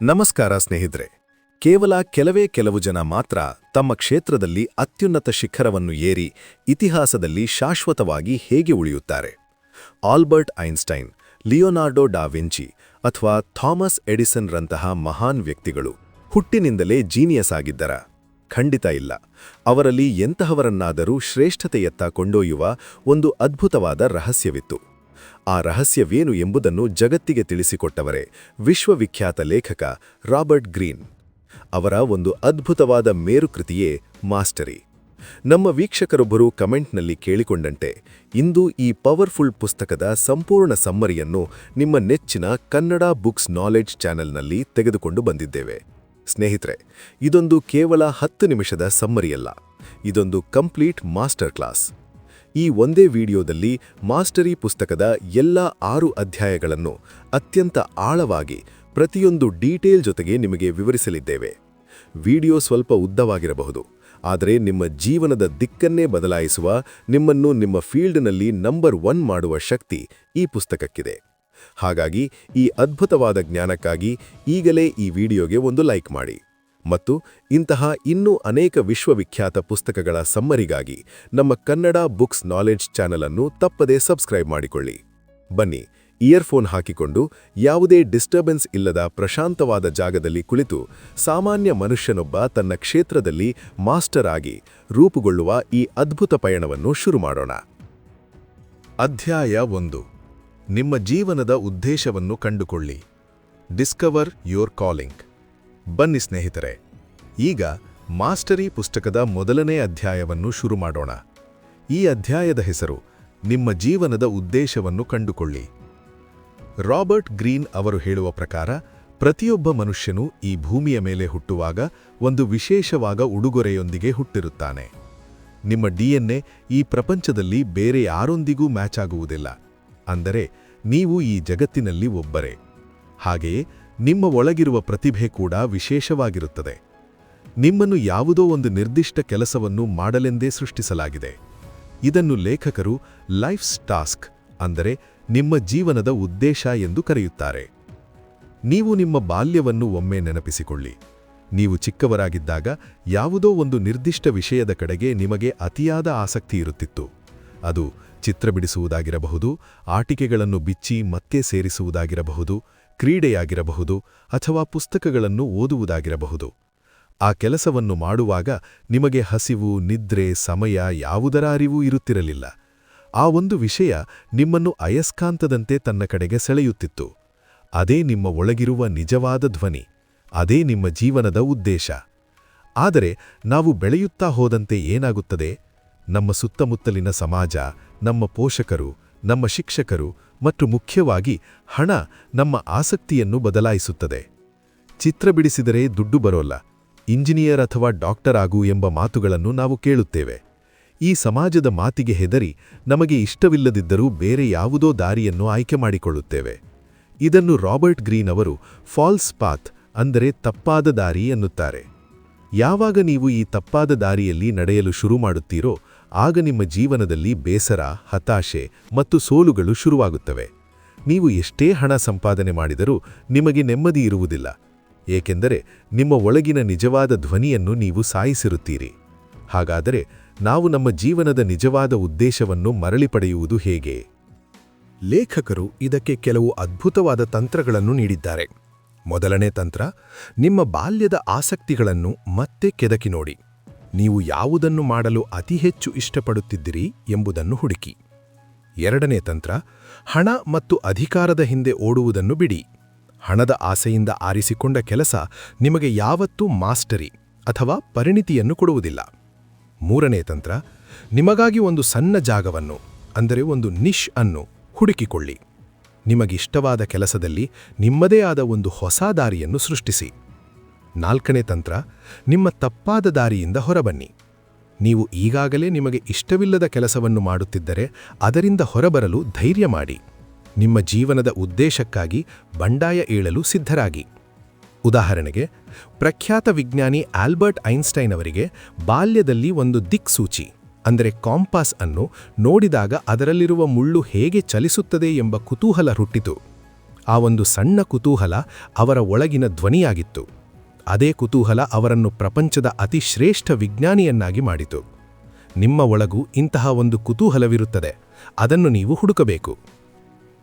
ನಮಸ್ಕಾರ ಸ್ನೇಹಿತರೆ. ಕೇವಲ ಕೆಲವು ಜನ ಮಾತ್ರ ತಮ್ಮ ಕ್ಷೇತ್ರದಲ್ಲಿ ಅತ್ಯುನ್ನತ ಶಿಖರವನ್ನು ಏರಿ ಇತಿಹಾಸದಲ್ಲಿ ಶಾಶ್ವತವಾಗಿ ಹೇಗೆ ಉಳಿಯುತ್ತಾರೆ? ಆಲ್ಬರ್ಟ್ ಐನ್ಸ್ಟೈನ್, ಲಿಯೋನಾರ್ಡೋ ಡಾ ವಿಂಚಿ ಅಥವಾ ಥಾಮಸ್ ಎಡಿಸನ್ ರಂತಹ ಮಹಾನ್ ವ್ಯಕ್ತಿಗಳು ಹುಟ್ಟಿನಿಂದಲೇ ಜೀನಿಯಸ್ ಆಗಿದ್ದರ? ಖಂಡಿತ ಇಲ್ಲ. ಅವರಲ್ಲಿ ಎಂತಹವರನ್ನಾದರೂ ಶ್ರೇಷ್ಠತೆಯತ್ತ ಕೊಂಡೊಯ್ಯುವ ಒಂದು ಅದ್ಭುತವಾದ ರಹಸ್ಯವಿತ್ತು. ಆ ರಹಸ್ಯವೇನು ಎಂಬುದನ್ನು ಜಗತ್ತಿಗೆ ತಿಳಿಸಿಕೊಟ್ಟವರೇ ವಿಶ್ವವಿಖ್ಯಾತ ಲೇಖಕ ರಾಬರ್ಟ್ ಗ್ರೀನ್. ಅವರ ಒಂದು ಅದ್ಭುತವಾದ ಮೇರುಕೃತಿಯೇ ಮಾಸ್ಟರಿ. ನಮ್ಮ ವೀಕ್ಷಕರೊಬ್ಬರು ಕಮೆಂಟ್ನಲ್ಲಿ ಕೇಳಿಕೊಂಡಂತೆ ಇಂದು ಈ ಪವರ್ಫುಲ್ ಪುಸ್ತಕದ ಸಂಪೂರ್ಣ ಸಮ್ಮರಿಯನ್ನು ನಿಮ್ಮ ನೆಚ್ಚಿನ ಕನ್ನಡ ಬುಕ್ಸ್ ನಾಲೆಡ್ಜ್ ಚಾನೆಲ್ನಲ್ಲಿ ತೆಗೆದುಕೊಂಡು ಬಂದಿದ್ದೇವೆ. ಸ್ನೇಹಿತರೆ, ಇದೊಂದು ಕೇವಲ 10 ನಿಮಿಷದ ಸಮ್ಮರಿಯಲ್ಲ, ಇದೊಂದು ಕಂಪ್ಲೀಟ್ ಮಾಸ್ಟರ್ ಕ್ಲಾಸ್. ಈ ಒಂದೇ ವಿಡಿಯೋದಲ್ಲಿ ಮಾಸ್ಟರಿ ಪುಸ್ತಕದ ಎಲ್ಲ 6 ಅಧ್ಯಾಯಗಳನ್ನು ಅತ್ಯಂತ ಆಳವಾಗಿ ಪ್ರತಿಯೊಂದು ಡೀಟೇಲ್ ಜೊತೆಗೆ ನಿಮಗೆ ವಿವರಿಸಲಿದ್ದೇವೆ. ವಿಡಿಯೋ ಸ್ವಲ್ಪ ಉದ್ದವಾಗಿರಬಹುದು, ಆದರೆ ನಿಮ್ಮ ಜೀವನದ ದಿಕ್ಕನ್ನೇ ಬದಲಾಯಿಸುವ, ನಿಮ್ಮನ್ನು ನಿಮ್ಮ ಫೀಲ್ಡ್ನಲ್ಲಿ ನಂಬರ್ 1 ಮಾಡುವ ಶಕ್ತಿ ಈ ಪುಸ್ತಕಕ್ಕಿದೆ. ಹಾಗಾಗಿ ಈ ಅದ್ಭುತವಾದ ಜ್ಞಾನಕ್ಕಾಗಿ ಈಗಲೇ ಈ ವಿಡಿಯೋಗೆ ಒಂದು ಲೈಕ್ ಮಾಡಿ ಮತ್ತು ಇಂತಹ ಇನ್ನೂ ಅನೇಕ ವಿಶ್ವವಿಖ್ಯಾತ ಪುಸ್ತಕಗಳ ಸಮ್ಮರಿಗಾಗಿ ನಮ್ಮ ಕನ್ನಡ ಬುಕ್ಸ್ ನಾಲೆಡ್ಜ್ ಚಾನೆಲ್ ಅನ್ನು ತಪ್ಪದೇ ಸಬ್ಸ್ಕ್ರೈಬ್ ಮಾಡಿಕೊಳ್ಳಿ. ಬನ್ನಿ, ಇಯರ್ಫೋನ್ ಹಾಕಿಕೊಂಡು ಯಾವುದೇ ಡಿಸ್ಟರ್ಬೆನ್ಸ್ ಇಲ್ಲದ ಪ್ರಶಾಂತವಾದ ಜಾಗದಲ್ಲಿ ಕುಳಿತು ಸಾಮಾನ್ಯ ಮನುಷ್ಯನೊಬ್ಬ ತನ್ನ ಕ್ಷೇತ್ರದಲ್ಲಿ ಮಾಸ್ಟರ್ ಆಗಿ ರೂಪುಗೊಳ್ಳುವ ಈ ಅದ್ಭುತ ಪಯಣವನ್ನು ಶುರು ಮಾಡೋಣ. ಅಧ್ಯಾಯ 1. ನಿಮ್ಮ ಜೀವನದ ಉದ್ದೇಶವನ್ನು ಕಂಡುಕೊಳ್ಳಿ. Discover your calling. ಬನ್ನಿ ಸ್ನೇಹಿತರೆ, ಈಗ ಮಾಸ್ಟರಿ ಪುಸ್ತಕದ ಮೊದಲನೇ ಅಧ್ಯಾಯವನ್ನು ಶುರು ಮಾಡೋಣ. ಈ ಅಧ್ಯಾಯದ ಹೆಸರು ನಿಮ್ಮ ಜೀವನದ ಉದ್ದೇಶವನ್ನು ಕಂಡುಕೊಳ್ಳಿ. ರಾಬರ್ಟ್ ಗ್ರೀನ್ ಅವರು ಹೇಳುವ ಪ್ರಕಾರ, ಪ್ರತಿಯೊಬ್ಬ ಮನುಷ್ಯನೂ ಈ ಭೂಮಿಯ ಮೇಲೆ ಹುಟ್ಟುವಾಗ ಒಂದು ವಿಶೇಷವಾದ ಉಡುಗೊರೆಯೊಂದಿಗೆ ಹುಟ್ಟಿರುತ್ತಾನೆ. ನಿಮ್ಮ DNA ಈ ಪ್ರಪಂಚದಲ್ಲಿ ಬೇರೆ ಯಾರೊಂದಿಗೂ ಮ್ಯಾಚ್ ಆಗುವುದಿಲ್ಲ. ಅಂದರೆ ನೀವು ಈ ಜಗತ್ತಿನಲ್ಲಿ ಒಬ್ಬರೇ. ಹಾಗೆಯೇ ನಿಮ್ಮ ಒಳಗಿರುವ ಪ್ರತಿಭೆ ಕೂಡ ವಿಶೇಷವಾಗಿರುತ್ತದೆ. ನಿಮ್ಮನ್ನು ಯಾವುದೋ ಒಂದು ನಿರ್ದಿಷ್ಟ ಕೆಲಸವನ್ನು ಮಾಡಲೆಂದೇ ಸೃಷ್ಟಿಸಲಾಗಿದೆ. ಇದನ್ನು ಲೇಖಕರು ಲೈಫ್ಸ್ ಟಾಸ್ಕ್, ಅಂದರೆ ನಿಮ್ಮ ಜೀವನದ ಉದ್ದೇಶ ಎಂದು ಕರೆಯುತ್ತಾರೆ. ನೀವು ನಿಮ್ಮ ಬಾಲ್ಯವನ್ನು ಒಮ್ಮೆ ನೆನಪಿಸಿಕೊಳ್ಳಿ. ನೀವು ಚಿಕ್ಕವರಾಗಿದ್ದಾಗ ಯಾವುದೋ ಒಂದು ನಿರ್ದಿಷ್ಟ ವಿಷಯದ ಕಡೆಗೆ ನಿಮಗೆ ಅತಿಯಾದ ಆಸಕ್ತಿ ಇರುತ್ತಿತ್ತು. ಅದು ಚಿತ್ರ ಬಿಡಿಸುವುದಾಗಿರಬಹುದು, ಆಟಿಕೆಗಳನ್ನು ಬಿಚ್ಚಿ ಮತ್ತೆ ಸೇರಿಸುವುದಾಗಿರಬಹುದು, ಕ್ರೀಡೆಯಾಗಿರಬಹುದು ಅಥವಾ ಪುಸ್ತಕಗಳನ್ನು ಓದುವುದಾಗಿರಬಹುದು. ಆ ಕೆಲಸವನ್ನು ಮಾಡುವಾಗ ನಿಮಗೆ ಹಸಿವು, ನಿದ್ರೆ, ಸಮಯ ಯಾವುದರ ಅರಿವೂ ಇರುತ್ತಿರಲಿಲ್ಲ. ಆ ಒಂದು ವಿಷಯ ನಿಮ್ಮನ್ನು ಅಯಸ್ಕಾಂತದಂತೆ ತನ್ನ ಕಡೆಗೆ ಸೆಳೆಯುತ್ತಿತ್ತು. ಅದೇ ನಿಮ್ಮ ಒಳಗಿರುವ ನಿಜವಾದ ಧ್ವನಿ, ಅದೇ ನಿಮ್ಮ ಜೀವನದ ಉದ್ದೇಶ. ಆದರೆ ನಾವು ಬೆಳೆಯುತ್ತಾ ಹೋದಂತೆ ಏನಾಗುತ್ತದೆ? ನಮ್ಮ ಸುತ್ತಮುತ್ತಲಿನ ಸಮಾಜ, ನಮ್ಮ ಪೋಷಕರು, ನಮ್ಮ ಶಿಕ್ಷಕರು ಮತ್ತು ಮುಖ್ಯವಾಗಿ ಹಣ ನಮ್ಮ ಆಸಕ್ತಿಯನ್ನು ಬದಲಾಯಿಸುತ್ತದೆ. ಚಿತ್ರ ಬಿಡಿಸಿದರೆ ದುಡ್ಡು ಬರೋಲ್ಲ, ಇಂಜಿನಿಯರ್ ಅಥವಾ ಡಾಕ್ಟರ್ ಆಗು ಎಂಬ ಮಾತುಗಳನ್ನು ನಾವು ಕೇಳುತ್ತೇವೆ. ಈ ಸಮಾಜದ ಮಾತಿಗೆ ಹೆದರಿ ನಮಗೆ ಇಷ್ಟವಿಲ್ಲದಿದ್ದರೂ ಬೇರೆ ಯಾವುದೋ ದಾರಿಯನ್ನು ಆಯ್ಕೆ ಮಾಡಿಕೊಳ್ಳುತ್ತೇವೆ. ಇದನ್ನು ರಾಬರ್ಟ್ ಗ್ರೀನ್ ಅವರು ಫಾಲ್ಸ್ ಪಾತ್, ಅಂದರೆ ತಪ್ಪಾದ ದಾರಿ ಎನ್ನುತ್ತಾರೆ. ಯಾವಾಗ ನೀವು ಈ ತಪ್ಪಾದ ದಾರಿಯಲ್ಲಿ ನಡೆಯಲು ಶುರು ಮಾಡುತ್ತೀರೋ ಆಗ ನಿಮ್ಮ ಜೀವನದಲ್ಲಿ ಬೇಸರ, ಹತಾಶೆ ಮತ್ತು ಸೋಲುಗಳು ಶುರುವಾಗುತ್ತವೆ. ನೀವು ಎಷ್ಟೇ ಹಣ ಸಂಪಾದನೆ ಮಾಡಿದರೂ ನಿಮಗೆ ನೆಮ್ಮದಿ ಇರುವುದಿಲ್ಲ, ಏಕೆಂದರೆ ನಿಮ್ಮ ಒಳಗಿನ ನಿಜವಾದ ಧ್ವನಿಯನ್ನು ನೀವು ಸಾಯಿಸಿರುತ್ತೀರಿ. ಹಾಗಾದರೆ ನಾವು ನಮ್ಮ ಜೀವನದ ನಿಜವಾದ ಉದ್ದೇಶವನ್ನು ಮರಳಿ ಪಡೆಯುವುದು ಹೇಗೆ? ಲೇಖಕರು ಇದಕ್ಕೆ ಕೆಲವು ಅದ್ಭುತವಾದ ತಂತ್ರಗಳನ್ನು ನೀಡಿದ್ದಾರೆ. ಮೊದಲನೇ ತಂತ್ರ, ನಿಮ್ಮ ಬಾಲ್ಯದ ಆಸಕ್ತಿಗಳನ್ನು ಮತ್ತೆ ಕೆದಕಿ ನೋಡಿ. ನೀವು ಯಾವುದನ್ನು ಮಾಡಲು ಅತಿ ಹೆಚ್ಚು ಇಷ್ಟಪಡುತ್ತಿದ್ದಿರಿ ಎಂಬುದನ್ನು ಹುಡುಕಿ. ಎರಡನೇ ತಂತ್ರ, ಹಣ ಮತ್ತು ಅಧಿಕಾರದ ಹಿಂದೆ ಓಡುವುದನ್ನು ಬಿಡಿ. ಹಣದ ಆಸೆಯಿಂದ ಆರಿಸಿಕೊಂಡ ಕೆಲಸ ನಿಮಗೆ ಯಾವತ್ತೂ ಮಾಸ್ಟರಿ ಅಥವಾ ಪರಿಣಿತಿಯನ್ನು ಕೊಡುವುದಿಲ್ಲ. ಮೂರನೇ ತಂತ್ರ, ನಿಮಗಾಗಿ ಒಂದು ಸಣ್ಣ ಜಾಗವನ್ನು, ಅಂದರೆ ಒಂದು ನಿಶ್ ಅನ್ನು ಹುಡುಕಿಕೊಳ್ಳಿ. ನಿಮಗಿಷ್ಟವಾದ ಕೆಲಸದಲ್ಲಿ ನಿಮ್ಮದೇ ಆದ ಒಂದು ಹೊಸ ದಾರಿಯನ್ನು ಸೃಷ್ಟಿಸಿ. ನಾಲ್ಕನೇ ತಂತ್ರ, ನಿಮ್ಮ ತಪ್ಪಾದ ದಾರಿಯಿಂದ ಹೊರಬನ್ನಿ. ನೀವು ಈಗಾಗಲೇ ನಿಮಗೆ ಇಷ್ಟವಿಲ್ಲದ ಕೆಲಸವನ್ನು ಮಾಡುತ್ತಿದ್ದರೆ ಅದರಿಂದ ಹೊರಬರಲು ಧೈರ್ಯ ಮಾಡಿ. ನಿಮ್ಮ ಜೀವನದ ಉದ್ದೇಶಕ್ಕಾಗಿ ಬಂಡಾಯ ಏಳಲು ಸಿದ್ಧರಾಗಿ. ಉದಾಹರಣೆಗೆ, ಪ್ರಖ್ಯಾತ ವಿಜ್ಞಾನಿ ಆಲ್ಬರ್ಟ್ ಐನ್ಸ್ಟೈನ್ ಅವರಿಗೆ ಬಾಲ್ಯದಲ್ಲಿ ಒಂದು ದಿಕ್ಸೂಚಿ ಅಂದರೆ ಕಾಂಪಾಸ್ ಅನ್ನು ನೋಡಿದಾಗ ಅದರಲ್ಲಿರುವ ಮುಳ್ಳು ಹೇಗೆ ಚಲಿಸುತ್ತದೆ ಎಂಬ ಕುತೂಹಲ ಹುಟ್ಟಿತು. ಆ ಒಂದು ಸಣ್ಣ ಕುತೂಹಲ ಅವರ ಒಳಗಿನ ಧ್ವನಿಯಾಗಿತ್ತು. ಅದೇ ಕುತೂಹಲ ಅವರನ್ನು ಪ್ರಪಂಚದ ಅತಿ ಶ್ರೇಷ್ಠ ವಿಜ್ಞಾನಿಯನ್ನಾಗಿ ಮಾಡಿತು. ನಿಮ್ಮ ಒಳಗೂ ಇಂತಹ ಒಂದು ಕುತೂಹಲವಿರುತ್ತದೆ, ಅದನ್ನು ನೀವು ಹುಡುಕಬೇಕು.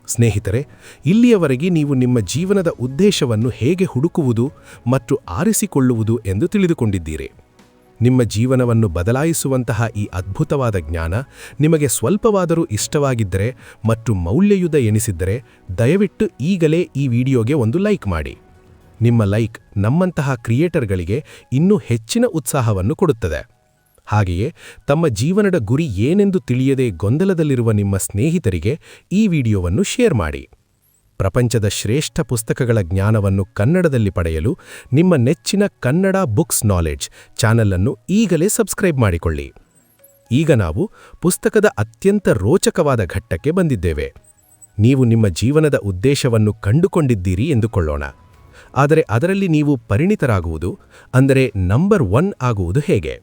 ಸ್ನೇಹಿತರೆ, ಇಲ್ಲಿಯವರೆಗೆ ನೀವು ನಿಮ್ಮ ಜೀವನದ ಉದ್ದೇಶವನ್ನು ಹೇಗೆ ಹುಡುಕುವುದು ಮತ್ತು ಆರಿಸಿಕೊಳ್ಳುವುದು ಎಂದು ತಿಳಿದುಕೊಂಡಿದ್ದೀರಿ. ನಿಮ್ಮ ಜೀವನವನ್ನು ಬದಲಾಯಿಸುವಂತಹ ಈ ಅದ್ಭುತವಾದ ಜ್ಞಾನ ನಿಮಗೆ ಸ್ವಲ್ಪವಾದರೂ ಇಷ್ಟವಾಗಿದ್ದರೆ ಮತ್ತು ಮೌಲ್ಯಯುತ ಎನಿಸಿದ್ದರೆ ದಯವಿಟ್ಟು ಈಗಲೇ ಈ ವಿಡಿಯೋಗೆ ಒಂದು ಲೈಕ್ ಮಾಡಿ. ನಿಮ್ಮ ಲೈಕ್ ನಮ್ಮಂತಹ ಕ್ರಿಯೇಟರ್ಗಳಿಗೆ ಇನ್ನೂ ಹೆಚ್ಚಿನ ಉತ್ಸಾಹವನ್ನು ಕೊಡುತ್ತದೆ. ಹಾಗೆಯೇ ತಮ್ಮ ಜೀವನದ ಗುರಿ ಏನೆಂದು ತಿಳಿಯದೆ ಗೊಂದಲದಲ್ಲಿರುವ ನಿಮ್ಮ ಸ್ನೇಹಿತರಿಗೆ ಈ ವಿಡಿಯೋವನ್ನು ಶೇರ್ ಮಾಡಿ. ಪ್ರಪಂಚದ ಶ್ರೇಷ್ಠ ಪುಸ್ತಕಗಳ ಜ್ಞಾನವನ್ನು ಕನ್ನಡದಲ್ಲಿ ಪಡೆಯಲು ನಿಮ್ಮ ನೆಚ್ಚಿನ ಕನ್ನಡ ಬುಕ್ಸ್ ನಾಲೆಡ್ಜ್ ಚಾನಲ್ ಈಗಲೇ ಸಬ್ಸ್ಕ್ರೈಬ್ ಮಾಡಿಕೊಳ್ಳಿ. ಈಗ ನಾವು ಪುಸ್ತಕದ ಅತ್ಯಂತ ರೋಚಕವಾದ ಘಟ್ಟಕ್ಕೆ ಬಂದಿದ್ದೇವೆ. ನೀವು ನಿಮ್ಮ ಜೀವನದ ಉದ್ದೇಶವನ್ನು ಕಂಡುಕೊಂಡಿದ್ದೀರಿ ಎಂದುಕೊಳ್ಳೋಣ. ಆದರೆ ಅದರಲ್ಲಿ ನೀವು ಪರಿಣಿತರಾಗುವುದು, ಅಂದರೆ ನಂಬರ್ 1 ಆಗುವುದು ಹೇಗೆ?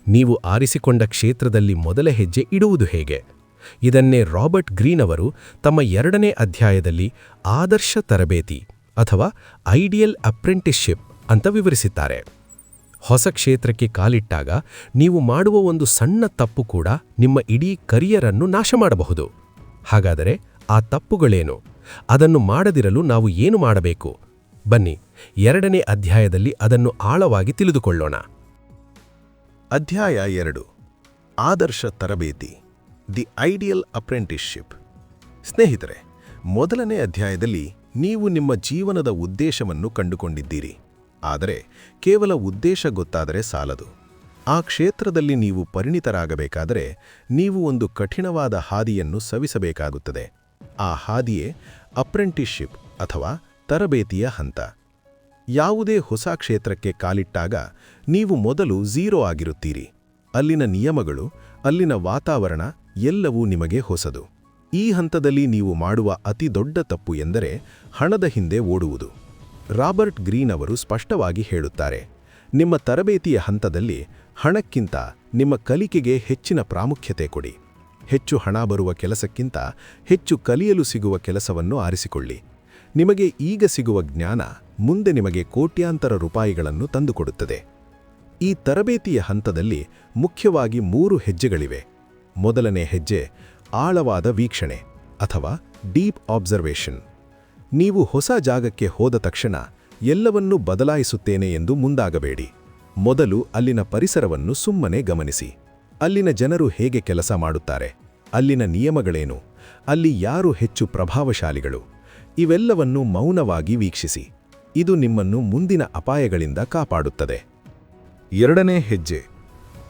ನೀವು ಆರಿಸಿಕೊಂಡ ಕ್ಷೇತ್ರದಲ್ಲಿ ಮೊದಲ ಹೆಜ್ಜೆ ಇಡುವುದು ಹೇಗೆ? ಇದನ್ನೇ ರಾಬರ್ಟ್ ಗ್ರೀನ್ ಅವರು ತಮ್ಮ 2ನೇ ಅಧ್ಯಾಯದಲ್ಲಿ ಆದರ್ಶ ತರಬೇತಿ ಅಥವಾ ಐಡಿಯಲ್ ಅಪ್ರೆಂಟಿಸ್ಶಿಪ್ ಅಂತ ವಿವರಿಸಿದ್ದಾರೆ. ಹೊಸ ಕ್ಷೇತ್ರಕ್ಕೆ ಕಾಲಿಟ್ಟಾಗ ನೀವು ಮಾಡುವ ಒಂದು ಸಣ್ಣ ತಪ್ಪು ಕೂಡ ನಿಮ್ಮ ಇಡೀ ಕರಿಯರನ್ನು ನಾಶ ಮಾಡಬಹುದು. ಹಾಗಾದರೆ ಆ ತಪ್ಪುಗಳೇನು? ಅದನ್ನು ಮಾಡದಿರಲು ನಾವು ಏನು ಮಾಡಬೇಕು? ಬನ್ನಿ, 2ನೇ ಅಧ್ಯಾಯದಲ್ಲಿ ಅದನ್ನು ಆಳವಾಗಿ ತಿಳಿದುಕೊಳ್ಳೋಣ. ಅಧ್ಯಾಯ 2. ಆದರ್ಶ ತರಬೇತಿ, ದಿ ಐಡಿಯಲ್ ಅಪ್ರೆಂಟಿಸ್ಶಿಪ್. ಸ್ನೇಹಿತರೆ, ಮೊದಲನೇ ಅಧ್ಯಾಯದಲ್ಲಿ ನೀವು ನಿಮ್ಮ ಜೀವನದ ಉದ್ದೇಶವನ್ನು ಕಂಡುಕೊಂಡಿದ್ದೀರಿ. ಆದರೆ ಕೇವಲ ಉದ್ದೇಶ ಗೊತ್ತಾದರೆ ಸಾಲದು. ಆ ಕ್ಷೇತ್ರದಲ್ಲಿ ನೀವು ಪರಿಣಿತರಾಗಬೇಕಾದರೆ ನೀವು ಒಂದು ಕಠಿಣವಾದ ಹಾದಿಯನ್ನು ಸವಿಸಬೇಕಾಗುತ್ತದೆ. ಆ ಹಾದಿಯೇ ಅಪ್ರೆಂಟಿಸ್ಶಿಪ್ ಅಥವಾ ತರಬೇತಿಯ ಹಂತ. ಯಾವುದೇ ಹೊಸ ಕ್ಷೇತ್ರಕ್ಕೆ ಕಾಲಿಟ್ಟಾಗ ನೀವು ಮೊದಲು ಝೀರೋ ಆಗಿರುತ್ತೀರಿ. ಅಲ್ಲಿನ ನಿಯಮಗಳು, ಅಲ್ಲಿನ ವಾತಾವರಣ ಎಲ್ಲವೂ ನಿಮಗೆ ಹೊಸದು. ಈ ಹಂತದಲ್ಲಿ ನೀವು ಮಾಡುವ ಅತಿ ದೊಡ್ಡ ತಪ್ಪು ಎಂದರೆ ಹಣದ ಹಿಂದೆ ಓಡುವುದು. ರಾಬರ್ಟ್ ಗ್ರೀನ್ ಅವರು ಸ್ಪಷ್ಟವಾಗಿ ಹೇಳುತ್ತಾರೆ, ನಿಮ್ಮ ತರಬೇತಿಯ ಹಂತದಲ್ಲಿ ಹಣಕ್ಕಿಂತ ನಿಮ್ಮ ಕಲಿಕೆಗೆ ಹೆಚ್ಚಿನ ಪ್ರಾಮುಖ್ಯತೆ ಕೊಡಿ. ಹೆಚ್ಚು ಹಣ ಬರುವ ಕೆಲಸಕ್ಕಿಂತ ಹೆಚ್ಚು ಕಲಿಯಲು ಸಿಗುವ ಕೆಲಸವನ್ನು ಆರಿಸಿಕೊಳ್ಳಿ. ನಿಮಗೆ ಈಗ ಸಿಗುವ ಜ್ಞಾನ ಮುಂದೆ ನಿಮಗೆ ಕೋಟ್ಯಾಂತರ ರೂಪಾಯಿಗಳನ್ನು ತಂದುಕೊಡುತ್ತದೆ. ಈ ತರಬೇತಿಯ ಹಂತದಲ್ಲಿ ಮುಖ್ಯವಾಗಿ 3 ಹೆಜ್ಜೆಗಳಿವೆ. ಮೊದಲನೇ ಹೆಜ್ಜೆ ಆಳವಾದ ವೀಕ್ಷಣೆ ಅಥವಾ ಡೀಪ್ ಆಬ್ಸರ್ವೇಷನ್. ನೀವು ಹೊಸ ಜಾಗಕ್ಕೆ ಹೋದ ತಕ್ಷಣ ಎಲ್ಲವನ್ನೂ ಬದಲಾಯಿಸುತ್ತೇನೆ ಎಂದು ಮುಂದಾಗಬೇಡಿ. ಮೊದಲು ಅಲ್ಲಿನ ಪರಿಸರವನ್ನು ಸುಮ್ಮನೆ ಗಮನಿಸಿ. ಅಲ್ಲಿನ ಜನರು ಹೇಗೆ ಕೆಲಸ ಮಾಡುತ್ತಾರೆ, ಅಲ್ಲಿನ ನಿಯಮಗಳೇನು, ಅಲ್ಲಿ ಯಾರು ಹೆಚ್ಚು ಪ್ರಭಾವಶಾಲಿಗಳು, ಇವೆಲ್ಲವನ್ನೂ ಮೌನವಾಗಿ ವೀಕ್ಷಿಸಿ. ಇದು ನಿಮ್ಮನ್ನು ಮುಂದಿನ ಅಪಾಯಗಳಿಂದ ಕಾಪಾಡುತ್ತದೆ. 2ನೇ ಹೆಜ್ಜೆ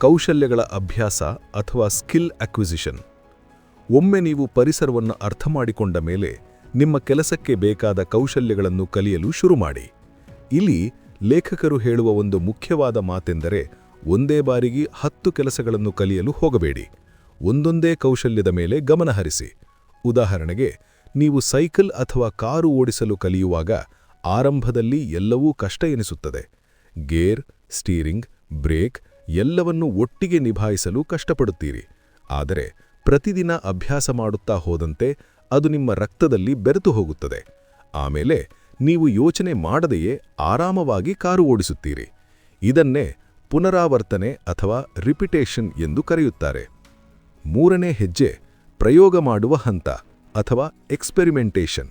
ಕೌಶಲ್ಯಗಳ ಅಭ್ಯಾಸ ಅಥವಾ ಸ್ಕಿಲ್ ಅಕ್ವಿಸಿಷನ್. ಒಮ್ಮೆ ನೀವು ಪರಿಸರವನ್ನು ಅರ್ಥಮಾಡಿಕೊಂಡ ಮೇಲೆ ನಿಮ್ಮ ಕೆಲಸಕ್ಕೆ ಬೇಕಾದ ಕೌಶಲ್ಯಗಳನ್ನು ಕಲಿಯಲು ಶುರು ಮಾಡಿ. ಇಲ್ಲಿ ಲೇಖಕರು ಹೇಳುವ ಒಂದು ಮುಖ್ಯವಾದ ಮಾತೆಂದರೆ, ಒಂದೇ ಬಾರಿಗೆ 10 ಕೆಲಸಗಳನ್ನು ಕಲಿಯಲು ಹೋಗಬೇಡಿ. ಒಂದೊಂದೇ ಕೌಶಲ್ಯದ ಮೇಲೆ ಗಮನಹರಿಸಿ. ಉದಾಹರಣೆಗೆ, ನೀವು ಸೈಕಲ್ ಅಥವಾ ಕಾರು ಓಡಿಸಲು ಕಲಿಯುವಾಗ ಆರಂಭದಲ್ಲಿ ಎಲ್ಲವೂ ಕಷ್ಟ ಎನಿಸುತ್ತದೆ. ಗೇರ್, ಸ್ಟೀರಿಂಗ್, ಬ್ರೇಕ್ ಎಲ್ಲವನ್ನೂ ಒಟ್ಟಿಗೆ ನಿಭಾಯಿಸಲು ಕಷ್ಟಪಡುತ್ತೀರಿ. ಆದರೆ ಪ್ರತಿದಿನ ಅಭ್ಯಾಸ ಮಾಡುತ್ತಾ ಹೋದಂತೆ ಅದು ನಿಮ್ಮ ರಕ್ತದಲ್ಲಿ ಬೆರೆತು ಹೋಗುತ್ತದೆ. ಆಮೇಲೆ ನೀವು ಯೋಚನೆ ಮಾಡದೆಯೇ ಆರಾಮವಾಗಿ ಕಾರು ಓಡಿಸುತ್ತೀರಿ. ಇದನ್ನೇ ಪುನರಾವರ್ತನೆ ಅಥವಾ ರಿಪಿಟೇಷನ್ ಎಂದು ಕರೆಯುತ್ತಾರೆ. 3ನೇ ಹೆಜ್ಜೆ ಪ್ರಯೋಗ ಮಾಡುವ ಹಂತ ಅಥವಾ ಎಕ್ಸ್ಪೆರಿಮೆಂಟೇಷನ್.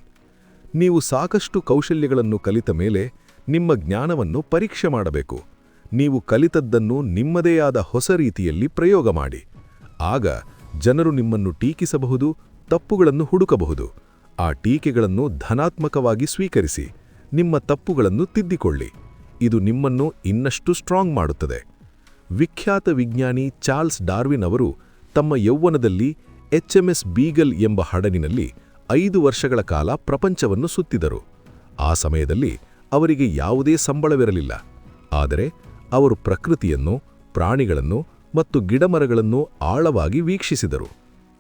ನೀವು ಸಾಕಷ್ಟು ಕೌಶಲ್ಯಗಳನ್ನು ಕಲಿತ ಮೇಲೆ ನಿಮ್ಮ ಜ್ಞಾನವನ್ನು ಪರೀಕ್ಷೆ ಮಾಡಬೇಕು. ನೀವು ಕಲಿತದ್ದನ್ನು ನಿಮ್ಮದೇ ಆದ ಹೊಸ ರೀತಿಯಲ್ಲಿ ಪ್ರಯೋಗ ಮಾಡಿ. ಆಗ ಜನರು ನಿಮ್ಮನ್ನು ಟೀಕಿಸಬಹುದು, ತಪ್ಪುಗಳನ್ನು ಹುಡುಕಬಹುದು. ಆ ಟೀಕೆಗಳನ್ನು ಧನಾತ್ಮಕವಾಗಿ ಸ್ವೀಕರಿಸಿ, ನಿಮ್ಮ ತಪ್ಪುಗಳನ್ನು ತಿದ್ದಿಕೊಳ್ಳಿ. ಇದು ನಿಮ್ಮನ್ನು ಇನ್ನಷ್ಟು ಸ್ಟ್ರಾಂಗ್ ಮಾಡುತ್ತದೆ. ವಿಖ್ಯಾತ ವಿಜ್ಞಾನಿ ಚಾರ್ಲ್ಸ್ ಡಾರ್ವಿನ್ ಅವರು ತಮ್ಮ ಯೌವನದಲ್ಲಿ HMS ಬೀಗಲ್ ಎಂಬ ಹಡಗಿನಲ್ಲಿ 5 ವರ್ಷಗಳ ಕಾಲ ಪ್ರಪಂಚವನ್ನು ಸುತ್ತಿದರು. ಆ ಸಮಯದಲ್ಲಿ ಅವರಿಗೆ ಯಾವುದೇ ಸಂಬಳವಿರಲಿಲ್ಲ. ಆದರೆ ಅವರು ಪ್ರಕೃತಿಯನ್ನು, ಪ್ರಾಣಿಗಳನ್ನು ಮತ್ತು ಗಿಡಮರಗಳನ್ನು ಆಳವಾಗಿ ವೀಕ್ಷಿಸಿದರು.